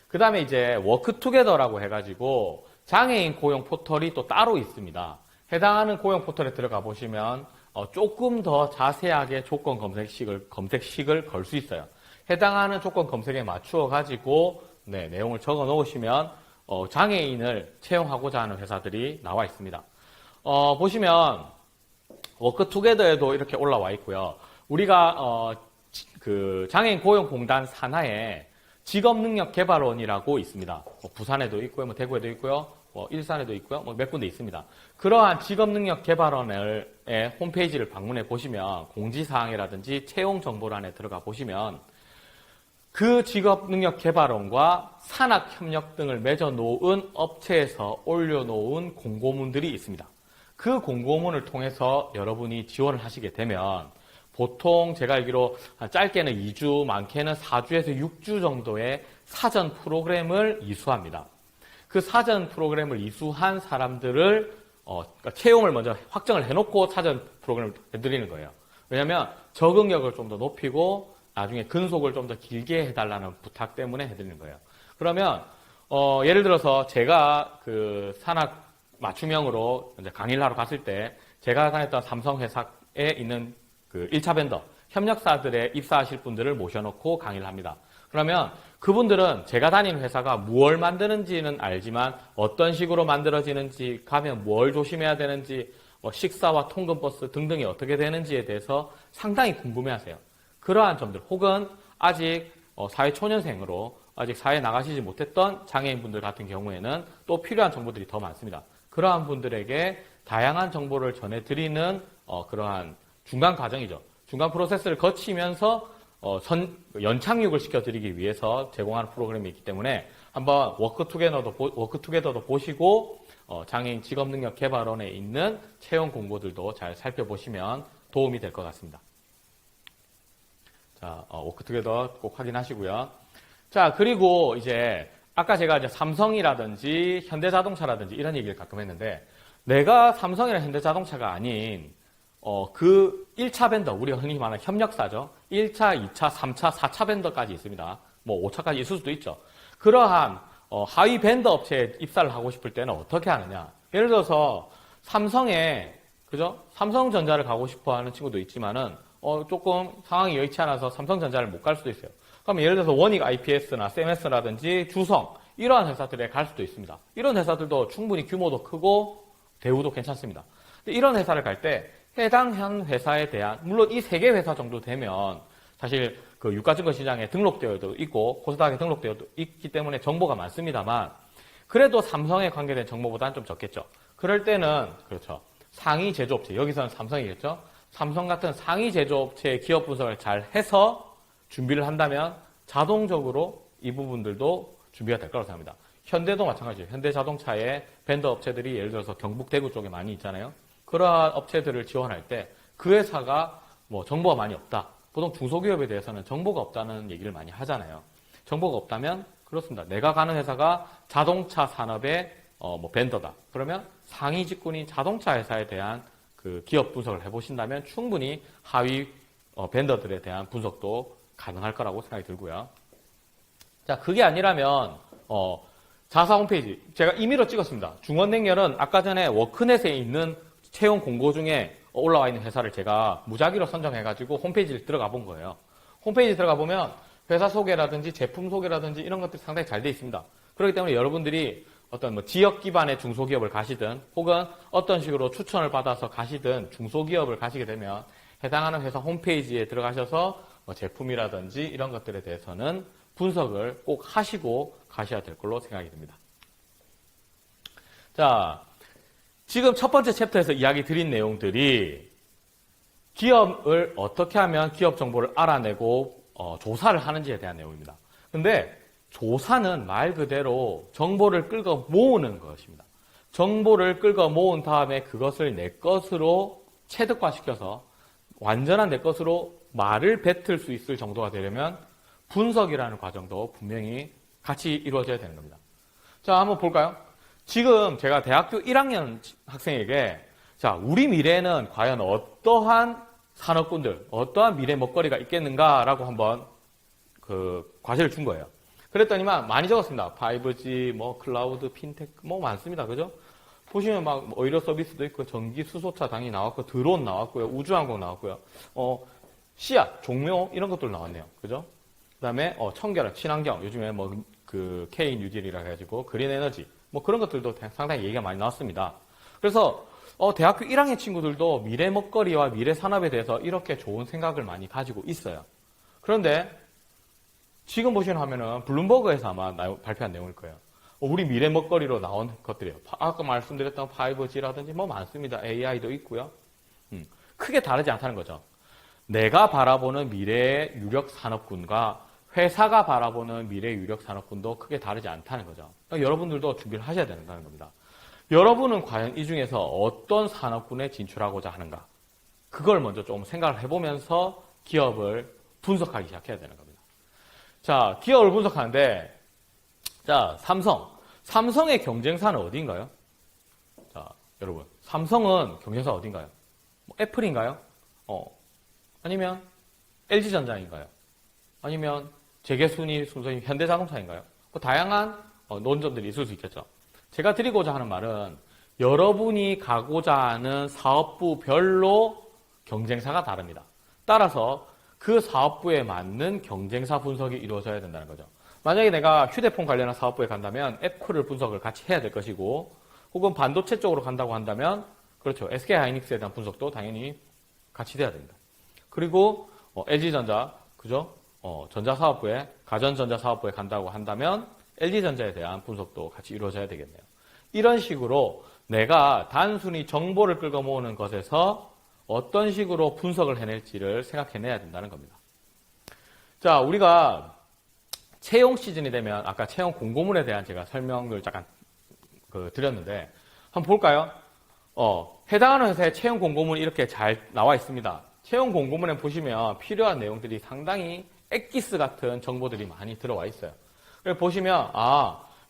그 다음에 이제 워크투게더라고 해가지고 장애인 고용 포털이 또 따로 있습니다. 해당하는 고용 포털에 들어가 보시면 조금 더 자세하게 조건 검색식을 걸 수 있어요. 해당하는 조건 검색에 맞추어 가지고 내용을 적어 놓으시면 장애인을 채용하고자 하는 회사들이 나와 있습니다. 보시면 워크투게더에도 이렇게 올라와 있고요. 우리가 그 장애인 고용공단 산하에 직업능력개발원이라고 있습니다. 부산에도 있고요, 대구에도 있고요, 일산에도 있고요, 몇 군데 있습니다. 그러한 직업능력개발원의 홈페이지를 방문해 보시면 공지사항이라든지 채용 정보란에 들어가 보시면 그 직업능력개발원과 산학협력 등을 맺어놓은 업체에서 올려놓은 공고문들이 있습니다. 그 공고문을 통해서 여러분이 지원을 하시게 되면 보통 제가 알기로 짧게는 2주, 많게는 4주에서 6주 정도의 사전 프로그램을 이수합니다. 그 사전 프로그램을 이수한 사람들을 그러니까 채용을 먼저 확정을 해놓고 사전 프로그램을 해드리는 거예요. 왜냐하면 적응력을 좀 더 높이고 나중에 근속을 좀 더 길게 해달라는 부탁 때문에 해드리는 거예요. 그러면 예를 들어서 제가 그 산학 맞춤형으로 이제 강의를 하러 갔을 때 제가 다녔던 삼성 회사에 있는 그 1차 벤더 협력사들에 입사하실 분들을 모셔놓고 강의를 합니다. 그러면 그분들은 제가 다니는 회사가 무엇을 만드는지는 알지만 어떤 식으로 만들어지는지, 가면 뭘 조심해야 되는지, 식사와 통근버스 등등이 어떻게 되는지에 대해서 상당히 궁금해하세요. 그러한 점들 혹은 아직 사회초년생으로 아직 사회에 나가시지 못했던 장애인분들 같은 경우에는 또 필요한 정보들이 더 많습니다. 그러한 분들에게 다양한 정보를 전해드리는 그러한 중간 과정이죠. 중간 프로세스를 거치면서 연착륙을 시켜드리기 위해서 제공하는 프로그램이 있기 때문에 한번 워크투게더도 보시고 장애인 직업능력개발원에 있는 채용 공고들도 잘 살펴보시면 도움이 될 것 같습니다. 자, 워크투게더 꼭 확인하시고요. 자, 그리고 이제 아까 제가 이제 삼성이라든지 현대자동차라든지 이런 얘기를 가끔 했는데, 내가 삼성이나 현대자동차가 아닌 그 1차 벤더, 우리가 흔히 말하는 협력사죠. 1차, 2차, 3차, 4차 벤더까지 있습니다. 뭐 5차까지 있을 수도 있죠. 그러한 하위 벤더 업체에 입사를 하고 싶을 때는 어떻게 하느냐. 예를 들어서 삼성에, 그죠? 삼성전자를 가고 싶어 하는 친구도 있지만은 조금 상황이 여의치 않아서 삼성전자를 못 갈 수도 있어요. 그럼 예를 들어서 원익 IPS나 CMS라든지 주성, 이러한 회사들에 갈 수도 있습니다. 이런 회사들도 충분히 규모도 크고 대우도 괜찮습니다. 근데 이런 회사를 갈 때 해당 회사에 대한, 물론 이 3개 회사 정도 되면 사실 그 유가증권시장에 등록되어 있고 코스닥에 등록되어 있기 때문에 정보가 많습니다만, 그래도 삼성에 관계된 정보보다는 좀 적겠죠. 그럴 때는 그렇죠. 상위 제조업체, 여기서는 삼성이겠죠. 삼성 같은 상위 제조업체의 기업 분석을 잘 해서 준비를 한다면 자동적으로 이 부분들도 준비가 될 거라고 생각합니다. 현대도 마찬가지예요. 현대자동차의 벤더 업체들이 예를 들어서 경북, 대구 쪽에 많이 있잖아요. 그러한 업체들을 지원할 때 그 회사가 뭐 정보가 많이 없다. 보통 중소기업에 대해서는 정보가 없다는 얘기를 많이 하잖아요. 정보가 없다면 그렇습니다. 내가 가는 회사가 자동차 산업의 뭐 벤더다. 그러면 상위 직군인 자동차 회사에 대한 그 기업 분석을 해보신다면 충분히 하위 벤더들에 대한 분석도 가능할 거라고 생각이 들고요. 자, 그게 아니라면 자사 홈페이지 제가 임의로 찍었습니다. 중원냉렬은 아까 전에 워크넷에 있는 채용 공고 중에 올라와 있는 회사를 제가 무작위로 선정해가지고 홈페이지를 들어가 본 거예요. 홈페이지 들어가 보면 회사 소개라든지 제품 소개라든지 이런 것들이 상당히 잘 돼 있습니다. 그렇기 때문에 여러분들이 어떤 뭐 지역 기반의 중소기업을 가시든 혹은 어떤 식으로 추천을 받아서 가시든 중소기업을 가시게 되면 해당하는 회사 홈페이지에 들어가셔서 뭐 제품이라든지 이런 것들에 대해서는 분석을 꼭 하시고 가셔야 될 걸로 생각이 듭니다. 자, 지금 첫 번째 챕터에서 이야기 드린 내용들이 기업을 어떻게 하면 기업 정보를 알아내고 조사를 하는지에 대한 내용입니다. 근데 조사는 말 그대로 정보를 끌고 모으는 것입니다. 정보를 끌고 모은 다음에 그것을 내 것으로 체득화시켜서 완전한 내 것으로 말을 뱉을 수 있을 정도가 되려면 분석이라는 과정도 분명히 같이 이루어져야 되는 겁니다. 자, 한번 볼까요? 지금 제가 대학교 1학년 학생에게 자, 우리 미래에는 과연 어떠한 산업군들, 어떠한 미래 먹거리가 있겠는가라고 한번 그 과제를 준 거예요. 그랬더니만 많이 적었습니다. 5G, 뭐 클라우드, 핀테크, 뭐 많습니다. 그죠? 보시면 막 의료 서비스도 있고 전기 수소차 당연히 나왔고 드론 나왔고요. 우주항공 나왔고요. 씨앗, 종묘 이런 것들 나왔네요. 그죠? 그다음에 청결, 친환경, 요즘에 뭐 그 K 뉴딜이라 해가지고 그린 에너지 뭐 그런 것들도 상당히 얘기가 많이 나왔습니다. 그래서 대학교 1학년 친구들도 미래 먹거리와 미래 산업에 대해서 이렇게 좋은 생각을 많이 가지고 있어요. 그런데 지금 보시는 화면은 블룸버그에서 아마 발표한 내용일 거예요. 우리 미래 먹거리로 나온 것들이에요. 아까 말씀드렸던 5G라든지 뭐 많습니다. AI도 있고요. 크게 다르지 않다는 거죠. 내가 바라보는 미래의 유력 산업군과 회사가 바라보는 미래의 유력 산업군도 크게 다르지 않다는 거죠. 그러니까 여러분들도 준비를 하셔야 된다는 겁니다. 여러분은 과연 이 중에서 어떤 산업군에 진출하고자 하는가? 그걸 먼저 좀 생각을 해보면서 기업을 분석하기 시작해야 되는 겁니다. 자, 기업을 분석하는데, 자, 삼성의 경쟁사는 어디인가요? 자, 여러분, 삼성은 경쟁사 어딘가요? 뭐 애플인가요? 아니면 LG전자인가요? 아니면 재계순위 순서인 현대자동차인가요? 뭐 다양한 논점들이 있을 수 있겠죠. 제가 드리고자 하는 말은 여러분이 가고자 하는 사업부별로 경쟁사가 다릅니다. 따라서 그 사업부에 맞는 경쟁사 분석이 이루어져야 된다는 거죠. 만약에 내가 휴대폰 관련한 사업부에 간다면 애플을 분석을 같이 해야 될 것이고, 혹은 반도체 쪽으로 간다고 한다면 그렇죠. SK하이닉스에 대한 분석도 당연히 같이 돼야 됩니다. 그리고 LG전자, 그죠? 전자사업부에, 가전전자사업부에 간다고 한다면 LG전자에 대한 분석도 같이 이루어져야 되겠네요. 이런 식으로 내가 단순히 정보를 끌고 모으는 것에서 어떤 식으로 분석을 해낼지를 생각해내야 된다는 겁니다. 자, 우리가 채용 시즌이 되면 아까 채용 공고문에 대한 제가 설명을 잠깐 드렸는데 한번 볼까요? 해당하는 회사의 채용 공고문이 이렇게 잘 나와 있습니다. 채용 공고문에 보시면 필요한 내용들이 상당히 엑기스 같은 정보들이 많이 들어와 있어요. 그래서 보시면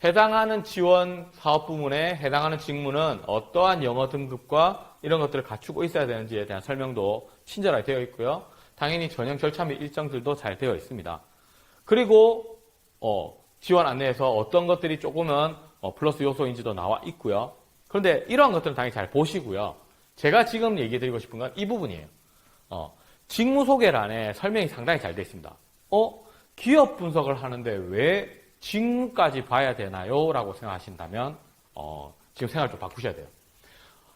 해당하는 지원 사업 부문에 해당하는 직무는 어떠한 영어 등급과 이런 것들을 갖추고 있어야 되는지에 대한 설명도 친절하게 되어 있고요. 당연히 전형 절차 및 일정들도 잘 되어 있습니다. 그리고 지원 안내에서 어떤 것들이 조금은 플러스 요소인지도 나와 있고요. 그런데 이러한 것들은 당연히 잘 보시고요. 제가 지금 얘기 드리고 싶은 건 이 부분이에요. 직무 소개란에 설명이 상당히 잘 되어 있습니다. 기업 분석을 하는데 왜 직무까지 봐야 되나요? 라고 생각하신다면 지금 생각을 좀 바꾸셔야 돼요.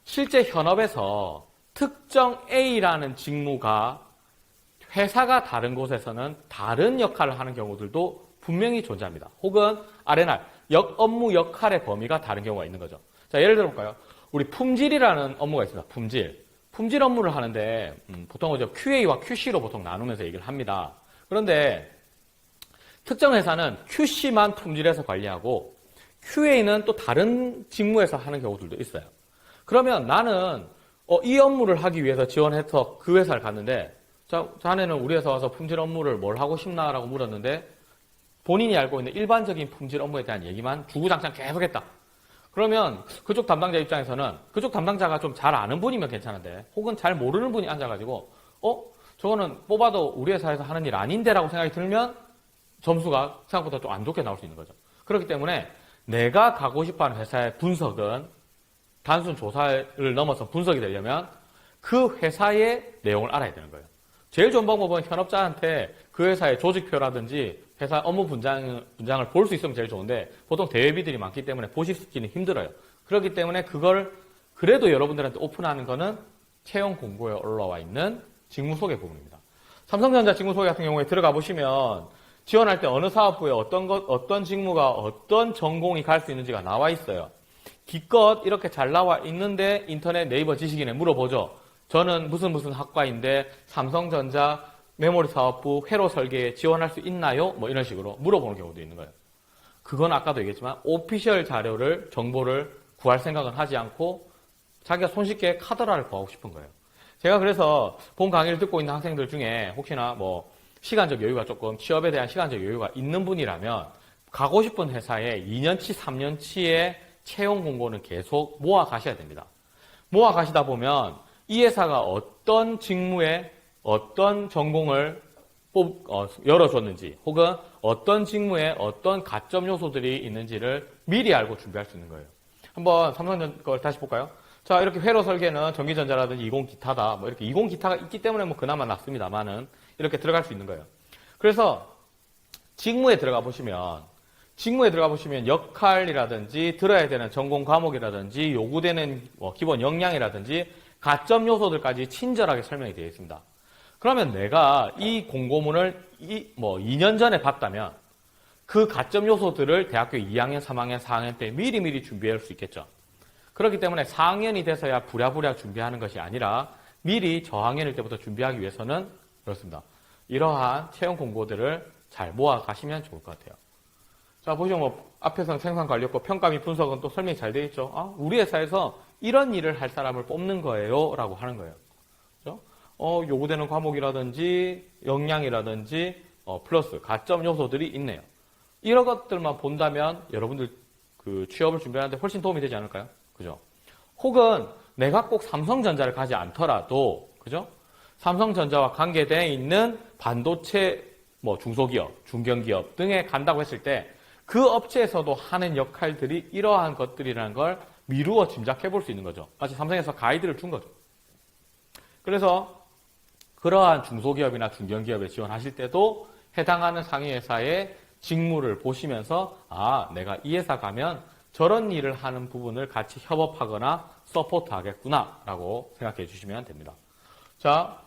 실제 현업에서 특정 A라는 직무가 회사가 다른 곳에서는 다른 역할을 하는 경우들도 분명히 존재합니다. 혹은 R&R, 업무 역할의 범위가 다른 경우가 있는 거죠. 자, 예를 들어볼까요? 우리 품질이라는 업무가 있습니다. 품질 업무를 하는데 보통 이제 QA와 QC로 보통 나누면서 얘기를 합니다. 그런데 특정 회사는 QC만 품질에서 관리하고 QA는 또 다른 직무에서 하는 경우들도 있어요. 그러면 나는 이 업무를 하기 위해서 지원해서 그 회사를 갔는데 자네는 우리 회사 와서 품질 업무를 뭘 하고 싶나라고 물었는데 본인이 알고 있는 일반적인 품질 업무에 대한 얘기만 주구장창 계속했다. 그러면 그쪽 담당자 입장에서는 그쪽 담당자가 좀 잘 아는 분이면 괜찮은데 혹은 잘 모르는 분이 앉아가지고 저거는 뽑아도 우리 회사에서 하는 일 아닌데라고 생각이 들면 점수가 생각보다 좀 안 좋게 나올 수 있는 거죠. 그렇기 때문에 내가 가고 싶어하는 회사의 분석은 단순 조사를 넘어서 분석이 되려면 그 회사의 내용을 알아야 되는 거예요. 제일 좋은 방법은 현업자한테 그 회사의 조직표라든지 회사 업무 분장을 볼 수 있으면 제일 좋은데 보통 대회비들이 많기 때문에 보시기는 힘들어요. 그렇기 때문에 그걸 그래도 여러분들한테 오픈하는 거는 채용 공고에 올라와 있는 직무 소개 부분입니다. 삼성전자 직무 소개 같은 경우에 들어가 보시면 지원할 때 어느 사업부에 어떤 직무가 어떤 전공이 갈 수 있는지가 나와 있어요. 기껏 이렇게 잘 나와 있는데 인터넷 네이버 지식인에 물어보죠. 저는 무슨 학과인데 삼성전자 메모리 사업부 회로 설계에 지원할 수 있나요? 뭐 이런 식으로 물어보는 경우도 있는 거예요. 그건 아까도 얘기했지만 오피셜 자료를 정보를 구할 생각은 하지 않고 자기가 손쉽게 카더라를 구하고 싶은 거예요. 제가 그래서 본 강의를 듣고 있는 학생들 중에 혹시나 뭐 시간적 여유가 조금 취업에 대한 시간적 여유가 있는 분이라면 가고 싶은 회사에 2년치, 3년치의 채용 공고는 계속 모아 가셔야 됩니다. 모아 가시다 보면 이 회사가 어떤 직무에 어떤 전공을 열어줬는지 혹은 어떤 직무에 어떤 가점 요소들이 있는지를 미리 알고 준비할 수 있는 거예요. 한번 삼성전 걸 다시 볼까요? 자, 이렇게 회로 설계는 전기전자라든지 이공기타다. 뭐 이렇게 이공기타가 있기 때문에 뭐 그나마 낫습니다만은 이렇게 들어갈 수 있는 거예요. 그래서 직무에 들어가 보시면 역할이라든지 들어야 되는 전공 과목이라든지 요구되는 기본 역량이라든지 가점 요소들까지 친절하게 설명이 되어 있습니다. 그러면 내가 이 공고문을 2년 전에 봤다면 그 가점 요소들을 대학교 2학년, 3학년, 4학년 때 미리 준비할 수 있겠죠. 그렇기 때문에 4학년이 돼서야 부랴부랴 준비하는 것이 아니라 미리 저학년일 때부터 준비하기 위해서는 그렇습니다. 이러한 채용 공고들을 잘 모아 가시면 좋을 것 같아요. 자, 보시면 앞에서는 생산관리였고 평가 및 분석은 또 설명이 잘 되어 있죠. 우리 회사에서 이런 일을 할 사람을 뽑는 거예요 라고 하는 거예요. 그렇죠? 요구되는 과목이라든지 역량이라든지 플러스 가점 요소들이 있네요. 이런 것들만 본다면 여러분들 그 취업을 준비하는데 훨씬 도움이 되지 않을까요? 그죠? 혹은 내가 꼭 삼성전자를 가지 않더라도 그죠? 삼성전자와 관계되어 있는 반도체 중소기업, 중견기업 등에 간다고 했을 때 그 업체에서도 하는 역할들이 이러한 것들이라는 걸 미루어 짐작해 볼 수 있는 거죠. 마치 삼성에서 가이드를 준 거죠. 그래서 그러한 중소기업이나 중견기업에 지원하실 때도 해당하는 상위회사의 직무를 보시면서 내가 이 회사 가면 저런 일을 하는 부분을 같이 협업하거나 서포트 하겠구나 라고 생각해 주시면 됩니다. 자,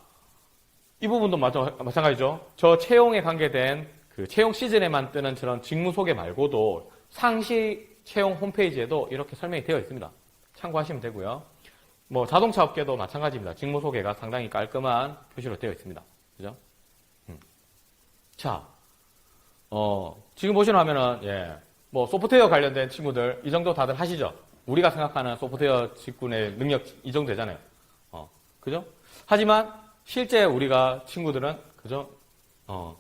이 부분도 마찬가지죠. 저 채용에 관계된 그 채용 시즌에만 뜨는 저런 직무 소개 말고도 상시 채용 홈페이지에도 이렇게 설명이 되어 있습니다. 참고하시면 되고요. 자동차 업계도 마찬가지입니다. 직무 소개가 상당히 깔끔한 표시로 되어 있습니다. 그죠? 자, 지금 보시면은, 예, 뭐, 소프트웨어 관련된 친구들, 이 정도 다들 하시죠? 우리가 생각하는 소프트웨어 직군의 능력, 이 정도 되잖아요. 그죠? 하지만, 실제 우리가 친구들은, 그죠?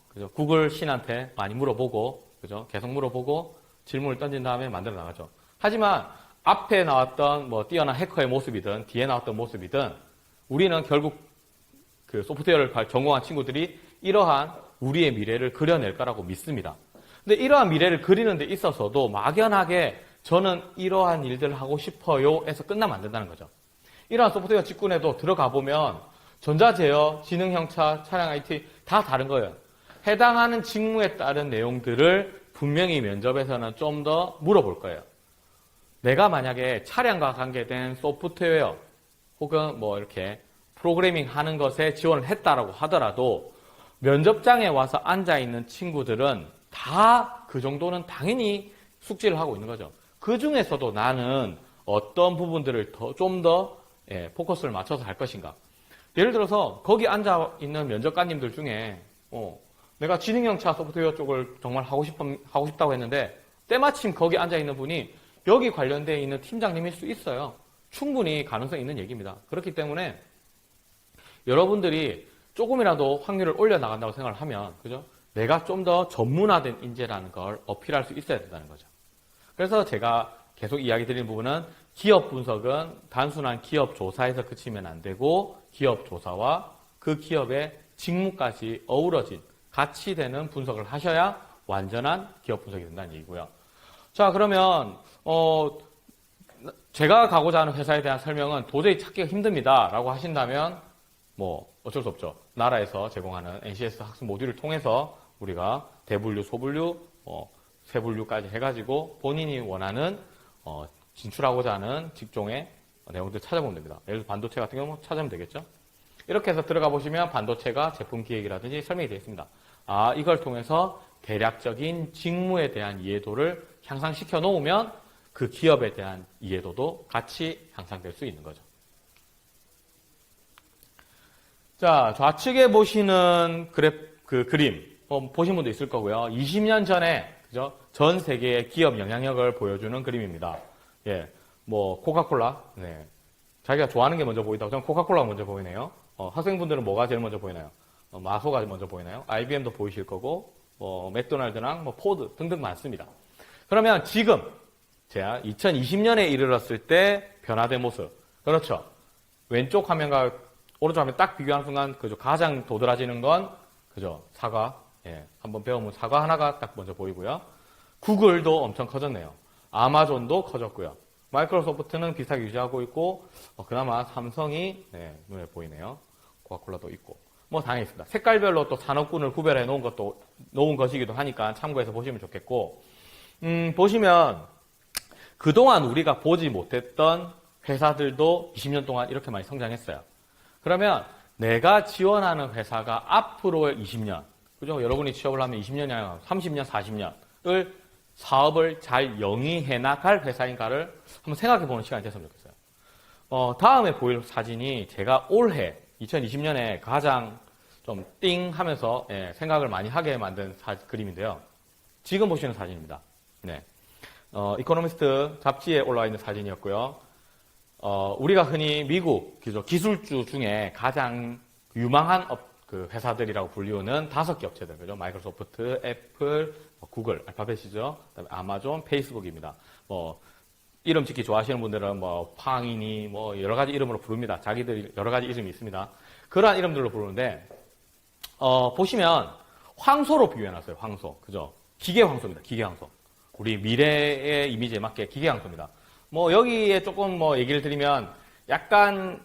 그죠? 구글 신한테 많이 물어보고, 그죠? 계속 물어보고, 질문을 던진 다음에 만들어 나가죠. 하지만, 앞에 나왔던, 뭐, 뛰어난 해커의 모습이든, 뒤에 나왔던 모습이든, 우리는 결국, 그 소프트웨어를 전공한 친구들이 이러한 우리의 미래를 그려낼 거라고 믿습니다. 근데 이러한 미래를 그리는 데 있어서도 막연하게 저는 이러한 일들을 하고 싶어요 에서 끝나면 안 된다는 거죠. 이러한 소프트웨어 직군에도 들어가 보면 전자제어, 지능형차, 차량 IT 다 다른 거예요. 해당하는 직무에 따른 내용들을 분명히 면접에서는 좀 더 물어볼 거예요. 내가 만약에 차량과 관계된 소프트웨어 혹은 뭐 이렇게 프로그래밍 하는 것에 지원을 했다라고 하더라도 면접장에 와서 앉아있는 친구들은 다 그 정도는 당연히 숙지를 하고 있는 거죠. 그 중에서도 나는 어떤 부분들을 좀 더 포커스를 맞춰서 할 것인가. 예를 들어서 거기 앉아있는 면접관님들 중에 내가 지능형차 소프트웨어 쪽을 정말 하고 싶다고 했는데 때마침 거기 앉아있는 분이 여기 관련되어 있는 팀장님일 수 있어요. 충분히 가능성이 있는 얘기입니다. 그렇기 때문에 여러분들이 조금이라도 확률을 올려나간다고 생각을 하면, 그죠? 내가 좀 더 전문화된 인재라는 걸 어필할 수 있어야 된다는 거죠. 그래서 제가 계속 이야기 드리는 부분은 기업 분석은 단순한 기업 조사에서 그치면 안 되고 기업 조사와 그 기업의 직무까지 어우러진 같이 되는 분석을 하셔야 완전한 기업 분석이 된다는 얘기고요. 자, 그러면 제가 가고자 하는 회사에 대한 설명은 도저히 찾기가 힘듭니다 라고 하신다면 뭐 어쩔 수 없죠. 나라에서 제공하는 NCS 학습 모듈을 통해서 우리가 대분류, 소분류, 세분류까지 해가지고 본인이 원하는 진출하고자 하는 직종의 내용들 찾아보면 됩니다. 예를 들어 반도체 같은 경우 찾으면 되겠죠. 이렇게 해서 들어가 보시면 반도체가 제품 기획이라든지 설명이 되어 있습니다. 이걸 통해서 대략적인 직무에 대한 이해도를 향상시켜 놓으면 그 기업에 대한 이해도도 같이 향상될 수 있는 거죠. 자, 좌측에 보시는 그림 보신 분도 있을 거고요. 20년 전에 그죠? 전 세계의 기업 영향력을 보여주는 그림입니다. 예, 뭐 코카콜라, 네, 자기가 좋아하는 게 먼저 보인다고. 저는 코카콜라가 먼저 보이네요. 학생분들은 뭐가 제일 먼저 보이나요? 마소가 먼저 보이나요? IBM도 보이실 거고, 맥도날드랑 포드 등등 많습니다. 그러면 지금 제가 2020년에 이르렀을 때 변화된 모습, 그렇죠? 왼쪽 화면과 오른쪽 화면 딱 비교하는 순간 그죠? 가장 도드라지는 건 그죠? 사과. 예, 한번 배우면 사과 하나가 딱 먼저 보이고요. 구글도 엄청 커졌네요. 아마존도 커졌고요. 마이크로소프트는 비슷하게 유지하고 있고, 그나마 삼성이 눈에 보이네요. 코카콜라도 있고. 뭐 당연히 있습니다. 색깔별로 또 산업군을 구별해 놓은 것이기도 하니까 참고해서 보시면 좋겠고, 보시면 그동안 우리가 보지 못했던 회사들도 20년 동안 이렇게 많이 성장했어요. 그러면 내가 지원하는 회사가 앞으로의 20년, 그죠? 여러분이 취업을 하면 20년이 아니라 30년, 40년을 사업을 잘 영위해 나갈 회사인가를 한번 생각해 보는 시간이 됐으면 좋겠어요. 다음에 보일 사진이 제가 올해 2020년에 가장 좀 띵 하면서 생각을 많이 하게 만든 그림인데요. 지금 보시는 사진입니다. 네. 이코노미스트 잡지에 올라와 있는 사진이었고요. 우리가 흔히 미국 기술주 중에 가장 유망한 회사들이라고 불리우는 5개 업체들, 그죠? 마이크로소프트, 애플, 구글, 알파벳이죠. 그다음에 아마존, 페이스북입니다. 이름 짓기 좋아하시는 분들은 팡이니, 여러 가지 이름으로 부릅니다. 자기들 여러 가지 이름이 있습니다. 그러한 이름들로 부르는데, 보시면 황소로 비유해놨어요. 황소, 그죠? 기계 황소입니다. 기계 황소. 우리 미래의 이미지에 맞게 기계 황소입니다. 여기에 조금 얘기를 드리면 약간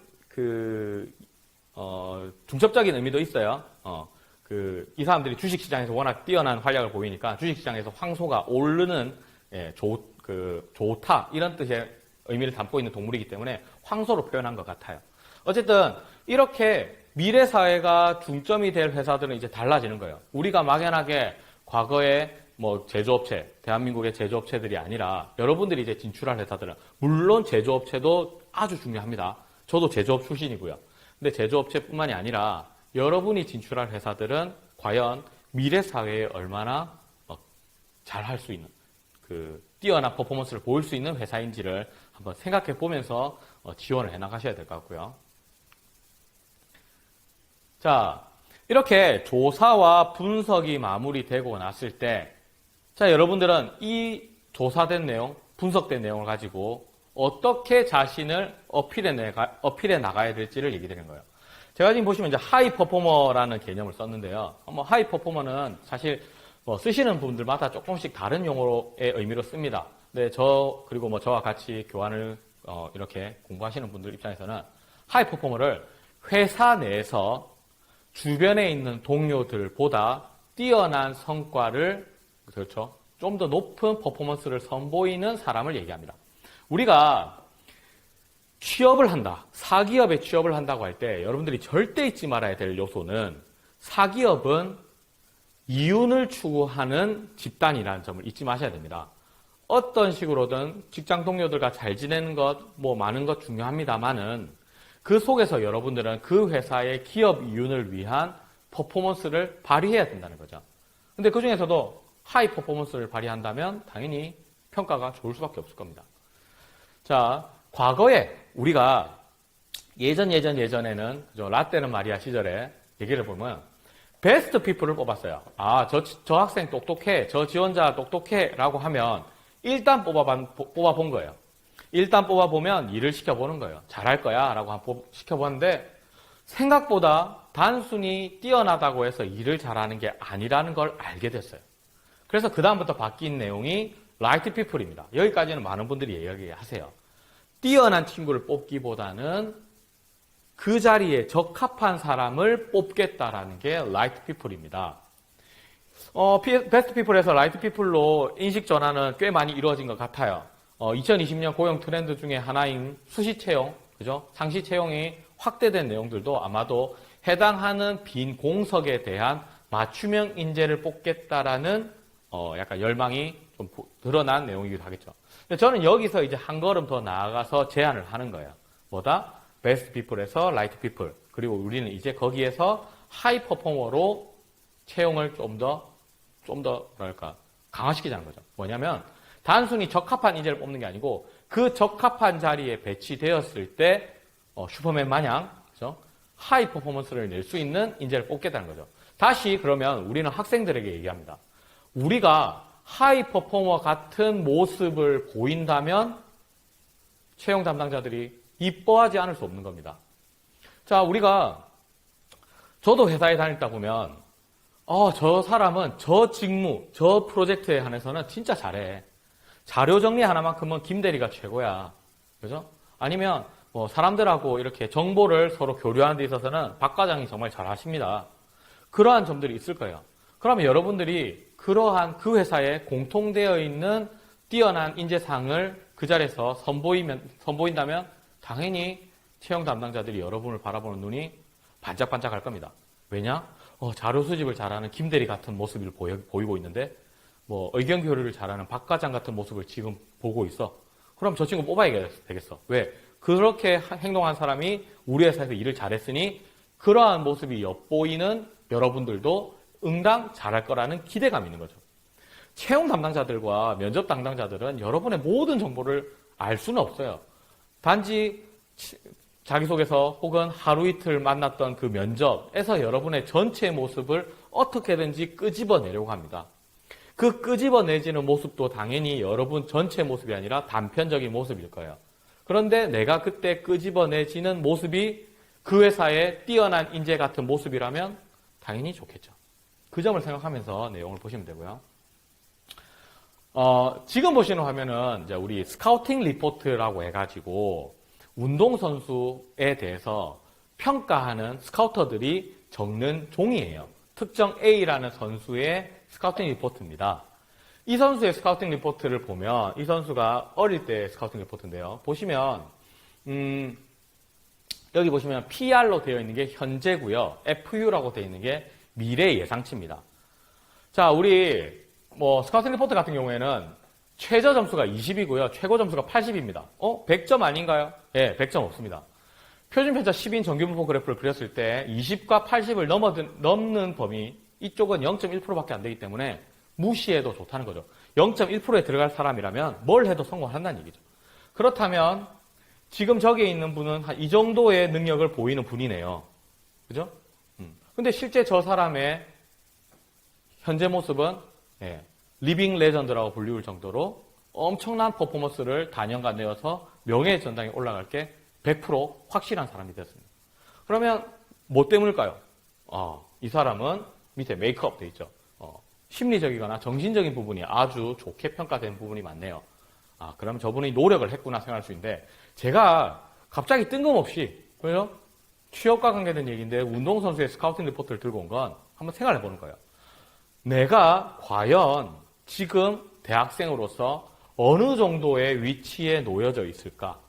중첩적인 의미도 있어요. 이 사람들이 주식시장에서 워낙 뛰어난 활약을 보이니까 주식시장에서 황소가 오르는, 좋다, 이런 뜻의 의미를 담고 있는 동물이기 때문에 황소로 표현한 것 같아요. 어쨌든, 이렇게 미래 사회가 중점이 될 회사들은 이제 달라지는 거예요. 우리가 막연하게 과거에 제조업체, 대한민국의 제조업체들이 아니라 여러분들이 이제 진출할 회사들은, 물론 제조업체도 아주 중요합니다. 저도 제조업 출신이고요. 근데 제조업체뿐만이 아니라 여러분이 진출할 회사들은 과연 미래 사회에 얼마나 잘 할 수 있는 뛰어난 퍼포먼스를 보일 수 있는 회사인지를 한번 생각해 보면서 지원을 해 나가셔야 될 것 같고요. 자, 이렇게 조사와 분석이 마무리되고 났을 때, 자, 여러분들은 이 조사된 내용, 분석된 내용을 가지고 어떻게 자신을 어필해 나가야 될지를 얘기 드리는 거예요. 제가 지금 보시면 이제 하이 퍼포머라는 개념을 썼는데요. 하이 퍼포머는 사실 쓰시는 분들마다 조금씩 다른 용어의 의미로 씁니다. 근데 그리고 저와 같이 교환을 이렇게 공부하시는 분들 입장에서는 하이 퍼포머를 회사 내에서 주변에 있는 동료들보다 뛰어난 성과를, 그렇죠, 좀 더 높은 퍼포먼스를 선보이는 사람을 얘기합니다. 우리가 취업을 한다, 사기업에 취업을 한다고 할 때 여러분들이 절대 잊지 말아야 될 요소는, 사기업은 이윤을 추구하는 집단이라는 점을 잊지 마셔야 됩니다. 어떤 식으로든 직장 동료들과 잘 지내는 것, 많은 것 중요합니다만은 그 속에서 여러분들은 그 회사의 기업 이윤을 위한 퍼포먼스를 발휘해야 된다는 거죠. 근데 그 중에서도 하이 퍼포먼스를 발휘한다면 당연히 평가가 좋을 수밖에 없을 겁니다. 자, 과거에 우리가 예전에는 라떼는 마리아 시절에 얘기를 보면 베스트 피플을 뽑았어요. 아, 저 학생 똑똑해, 저 지원자 똑똑해 라고 하면 일단 뽑아본 거예요. 일단 뽑아보면 일을 시켜보는 거예요. 잘할 거야 라고 시켜보는데 생각보다 단순히 뛰어나다고 해서 일을 잘하는 게 아니라는 걸 알게 됐어요. 그래서 그 다음부터 바뀐 내용이 라이트 피플입니다. 여기까지는 많은 분들이 얘기하세요. 뛰어난 친구를 뽑기보다는 그 자리에 적합한 사람을 뽑겠다라는 게 라이트 피플입니다. 베스트 피플에서 라이트 피플로 인식 전환은 꽤 많이 이루어진 것 같아요. 2020년 고용 트렌드 중에 하나인 수시 채용, 그죠? 상시 채용이 확대된 내용들도 아마도 해당하는 빈 공석에 대한 맞춤형 인재를 뽑겠다라는 약간 열망이 좀 드러난 내용이기도 하겠죠. 근데 저는 여기서 이제 한 걸음 더 나아가서 제안을 하는 거예요. 뭐다? 베스트 피플에서 라이트 피플. 그리고 우리는 이제 거기에서 하이 퍼포머로 채용을 좀 더 뭐랄까 강화시키자는 거죠. 뭐냐면 단순히 적합한 인재를 뽑는 게 아니고 그 적합한 자리에 배치되었을 때 슈퍼맨 마냥, 그죠? 하이 퍼포먼스를 낼 수 있는 인재를 뽑겠다는 거죠. 다시 그러면 우리는 학생들에게 얘기합니다. 우리가 하이 퍼포머 같은 모습을 보인다면 채용 담당자들이 이뻐하지 않을 수 없는 겁니다. 자, 저도 회사에 다니다 보면 저 사람은 저 직무, 저 프로젝트에 한해서는 진짜 잘해. 자료 정리 하나만큼은 김 대리가 최고야. 그죠? 아니면 사람들하고 이렇게 정보를 서로 교류하는 데 있어서는 박 과장이 정말 잘하십니다. 그러한 점들이 있을 거예요. 그러면 여러분들이 그러한 그 회사에 공통되어 있는 뛰어난 인재상을 그 자리에서 선보인다면 당연히 채용 담당자들이 여러분을 바라보는 눈이 반짝반짝할 겁니다. 왜냐? 자료 수집을 잘하는 김대리 같은 모습을 보이고 있는데 의견 교류를 잘하는 박 과장 같은 모습을 지금 보고 있어. 그럼 저 친구 뽑아야 되겠어. 왜? 그렇게 행동한 사람이 우리 회사에서 일을 잘했으니 그러한 모습이 엿보이는 여러분들도 응당 잘할 거라는 기대감이 있는 거죠. 채용 담당자들과 면접 담당자들은 여러분의 모든 정보를 알 수는 없어요. 단지 자기소개서 혹은 하루 이틀 만났던 그 면접에서 여러분의 전체 모습을 어떻게든지 끄집어내려고 합니다. 그 끄집어내지는 모습도 당연히 여러분 전체 모습이 아니라 단편적인 모습일 거예요. 그런데 내가 그때 끄집어내지는 모습이 그 회사의 뛰어난 인재 같은 모습이라면 당연히 좋겠죠. 그 점을 생각하면서 내용을 보시면 되고요. 지금 보시는 화면은 이제 우리 스카우팅 리포트라고 해가지고 운동선수에 대해서 평가하는 스카우터들이 적는 종이에요. 특정 A라는 선수의 스카우팅 리포트입니다. 이 선수의 스카우팅 리포트를 보면 이 선수가 어릴 때 스카우팅 리포트인데요. 보시면 여기 보시면 PR로 되어 있는 게 현재고요. FU라고 되어 있는 게 미래 예상치입니다. 자, 우리 스카우팅 리포트 같은 경우에는 최저 점수가 20이고요. 최고 점수가 80입니다. 100점 아닌가요? 네, 100점 없습니다. 표준 편차 10인 정규분포 그래프를 그렸을 때 20과 80을 넘는 범위, 이쪽은 0.1%밖에 안 되기 때문에 무시해도 좋다는 거죠. 0.1%에 들어갈 사람이라면 뭘 해도 성공한다는 얘기죠. 그렇다면 지금 저기에 있는 분은 한 이 정도의 능력을 보이는 분이네요. 그죠? 근데 실제 저 사람의 현재 모습은 리빙 레전드라고 불리울 정도로 엄청난 퍼포먼스를 단연간 내어서 명예의 전당에 올라갈 게 100% 확실한 사람이 됐습니다. 그러면 뭐 때문일까요? 이 사람은 밑에 메이크업 돼 있죠. 심리적이거나 정신적인 부분이 아주 좋게 평가된 부분이 많네요. 그럼 저분이 노력을 했구나 생각할 수 있는데, 제가 갑자기 뜬금없이, 그죠? 취업과 관계된 얘기인데, 운동선수의 스카우팅 리포트를 들고 온 건 한번 생각해 보는 거예요. 내가 과연 지금 대학생으로서 어느 정도의 위치에 놓여져 있을까?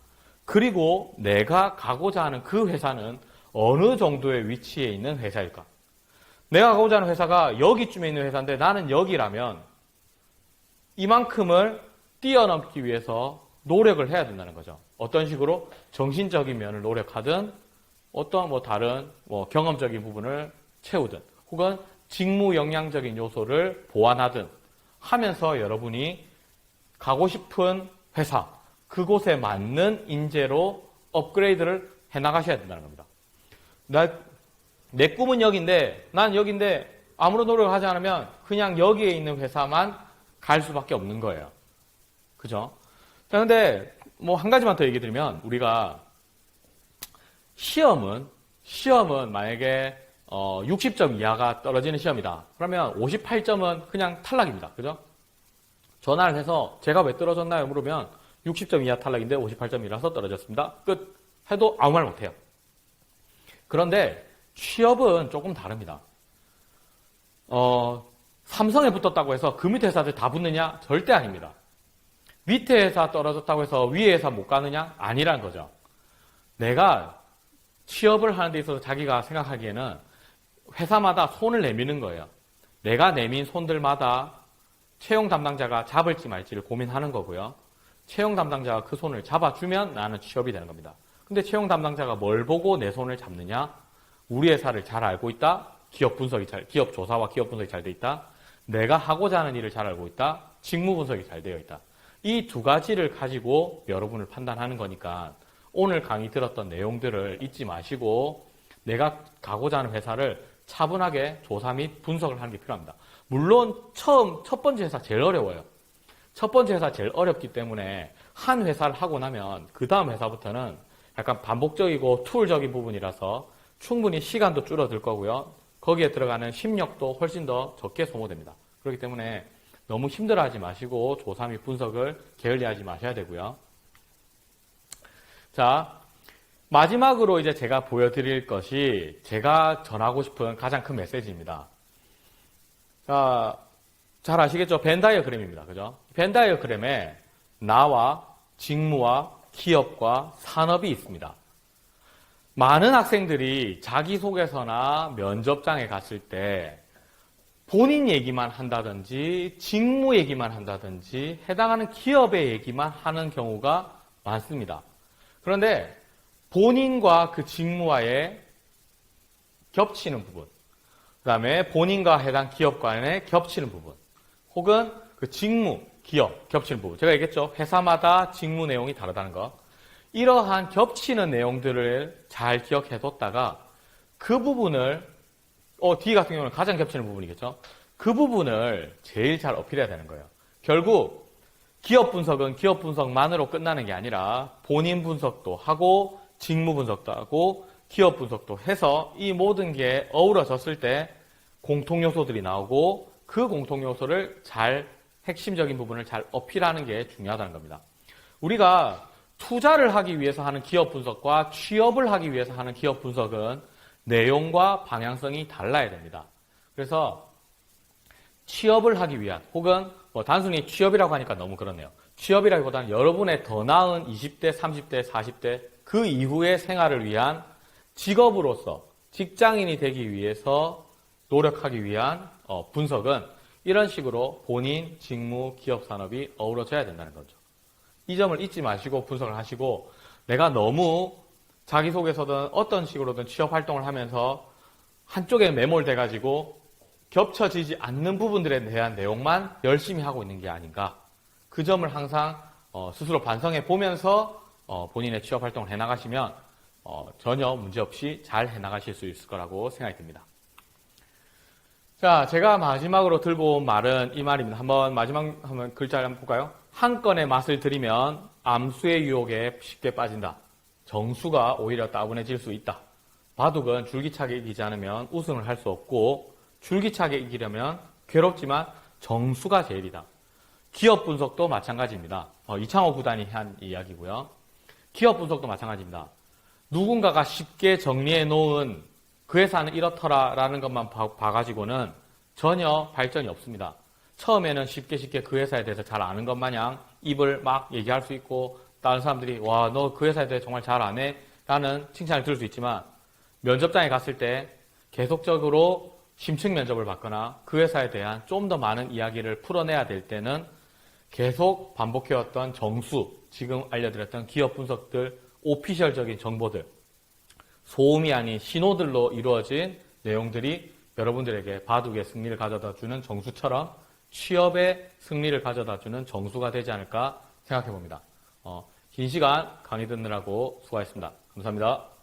그리고 내가 가고자 하는 그 회사는 어느 정도의 위치에 있는 회사일까? 내가 가고자 하는 회사가 여기쯤에 있는 회사인데 나는 여기라면 이만큼을 뛰어넘기 위해서 노력을 해야 된다는 거죠. 어떤 식으로 정신적인 면을 노력하든 어떤 다른 경험적인 부분을 채우든 혹은 직무 역량적인 요소를 보완하든 하면서 여러분이 가고 싶은 회사, 그곳에 맞는 인재로 업그레이드를 해나가셔야 된다는 겁니다. 내 꿈은 여기인데, 난 여기인데 아무런 노력을 하지 않으면 그냥 여기에 있는 회사만 갈 수밖에 없는 거예요. 그죠? 자, 근데 한 가지만 더 얘기 드리면, 우리가 시험은 만약에 60점 이하가 떨어지는 시험이다. 그러면 58점은 그냥 탈락입니다. 그죠? 전화를 해서 제가 왜 떨어졌나요? 물으면 60점 이하 탈락인데 58점이라서 떨어졌습니다. 끝. 해도 아무 말 못해요. 그런데 취업은 조금 다릅니다. 삼성에 붙었다고 해서 그 밑에 회사들 다 붙느냐? 절대 아닙니다. 밑에 회사 떨어졌다고 해서 위에 회사 못 가느냐? 아니라는 거죠. 내가 취업을 하는 데 있어서 자기가 생각하기에는 회사마다 손을 내미는 거예요. 내가 내민 손들마다 채용 담당자가 잡을지 말지를 고민하는 거고요. 채용 담당자가 그 손을 잡아주면 나는 취업이 되는 겁니다. 근데 채용 담당자가 뭘 보고 내 손을 잡느냐? 우리 회사를 잘 알고 있다. 기업 조사와 기업 분석이 잘 돼 있다. 내가 하고자 하는 일을 잘 알고 있다. 직무 분석이 잘 되어 있다. 이 두 가지를 가지고 여러분을 판단하는 거니까 오늘 강의 들었던 내용들을 잊지 마시고 내가 가고자 하는 회사를 차분하게 조사 및 분석을 하는 게 필요합니다. 물론 첫 번째 회사 제일 어려워요. 첫 번째 회사 제일 어렵기 때문에 한 회사를 하고 나면 그 다음 회사부터는 약간 반복적이고 툴적인 부분이라서 충분히 시간도 줄어들 거고요. 거기에 들어가는 심력도 훨씬 더 적게 소모됩니다. 그렇기 때문에 너무 힘들어하지 마시고 조사 및 분석을 게을리하지 마셔야 되고요. 자, 마지막으로 이제 제가 보여드릴 것이 제가 전하고 싶은 가장 큰 메시지입니다. 자, 잘 아시겠죠? 벤 다이어그램입니다. 그죠? 벤 다이어그램에 나와 직무와 기업과 산업이 있습니다. 많은 학생들이 자기소개서나 면접장에 갔을 때 본인 얘기만 한다든지 직무 얘기만 한다든지 해당하는 기업의 얘기만 하는 경우가 많습니다. 그런데 본인과 그 직무와의 겹치는 부분, 그 다음에 본인과 해당 기업 간의 겹치는 부분, 혹은 그 직무, 기업 겹치는 부분. 제가 얘기했죠. 회사마다 직무 내용이 다르다는 거. 이러한 겹치는 내용들을 잘 기억해뒀다가 그 부분을 D 같은 경우는 가장 겹치는 부분이겠죠. 그 부분을 제일 잘 어필해야 되는 거예요. 결국 기업 분석은 기업 분석만으로 끝나는 게 아니라 본인 분석도 하고 직무 분석도 하고 기업 분석도 해서 이 모든 게 어우러졌을 때 공통 요소들이 나오고 그 공통 요소를 핵심적인 부분을 잘 어필하는 게 중요하다는 겁니다. 우리가 투자를 하기 위해서 하는 기업 분석과 취업을 하기 위해서 하는 기업 분석은 내용과 방향성이 달라야 됩니다. 그래서 취업을 하기 위한 혹은 단순히 취업이라고 하니까 너무 그렇네요. 취업이라기보다는 여러분의 더 나은 20대, 30대, 40대 그 이후의 생활을 위한 직업으로서 직장인이 되기 위해서 노력하기 위한 분석은 이런 식으로 본인, 직무, 기업, 산업이 어우러져야 된다는 거죠. 이 점을 잊지 마시고 분석을 하시고 내가 너무 자기소개서든 어떤 식으로든 취업 활동을 하면서 한쪽에 매몰돼가지고 겹쳐지지 않는 부분들에 대한 내용만 열심히 하고 있는 게 아닌가. 그 점을 항상 스스로 반성해 보면서 본인의 취업 활동을 해나가시면 전혀 문제없이 잘 해나가실 수 있을 거라고 생각이 듭니다. 자, 제가 마지막으로 들고 온 말은 이 말입니다. 한번 글자를 한번 볼까요? 한 건의 맛을 들이면 암수의 유혹에 쉽게 빠진다. 정수가 오히려 따분해질 수 있다. 바둑은 줄기차게 이기지 않으면 우승을 할 수 없고 줄기차게 이기려면 괴롭지만 정수가 제일이다. 기업 분석도 마찬가지입니다. 이창호 구단이 한 이야기고요. 기업 분석도 마찬가지입니다. 누군가가 쉽게 정리해 놓은 그 회사는 이렇더라라는 것만 봐가지고는 전혀 발전이 없습니다. 처음에는 쉽게 그 회사에 대해서 잘 아는 것 마냥 입을 막 얘기할 수 있고 다른 사람들이 와, 너 그 회사에 대해 정말 잘 아네? 라는 칭찬을 들을 수 있지만 면접장에 갔을 때 계속적으로 심층 면접을 받거나 그 회사에 대한 좀 더 많은 이야기를 풀어내야 될 때는 계속 반복해왔던 정수, 지금 알려드렸던 기업 분석들, 오피셜적인 정보들, 소음이 아닌 신호들로 이루어진 내용들이 여러분들에게 바둑의 승리를 가져다주는 정수처럼 취업의 승리를 가져다주는 정수가 되지 않을까 생각해 봅니다. 긴 시간 강의 듣느라고 수고하셨습니다. 감사합니다.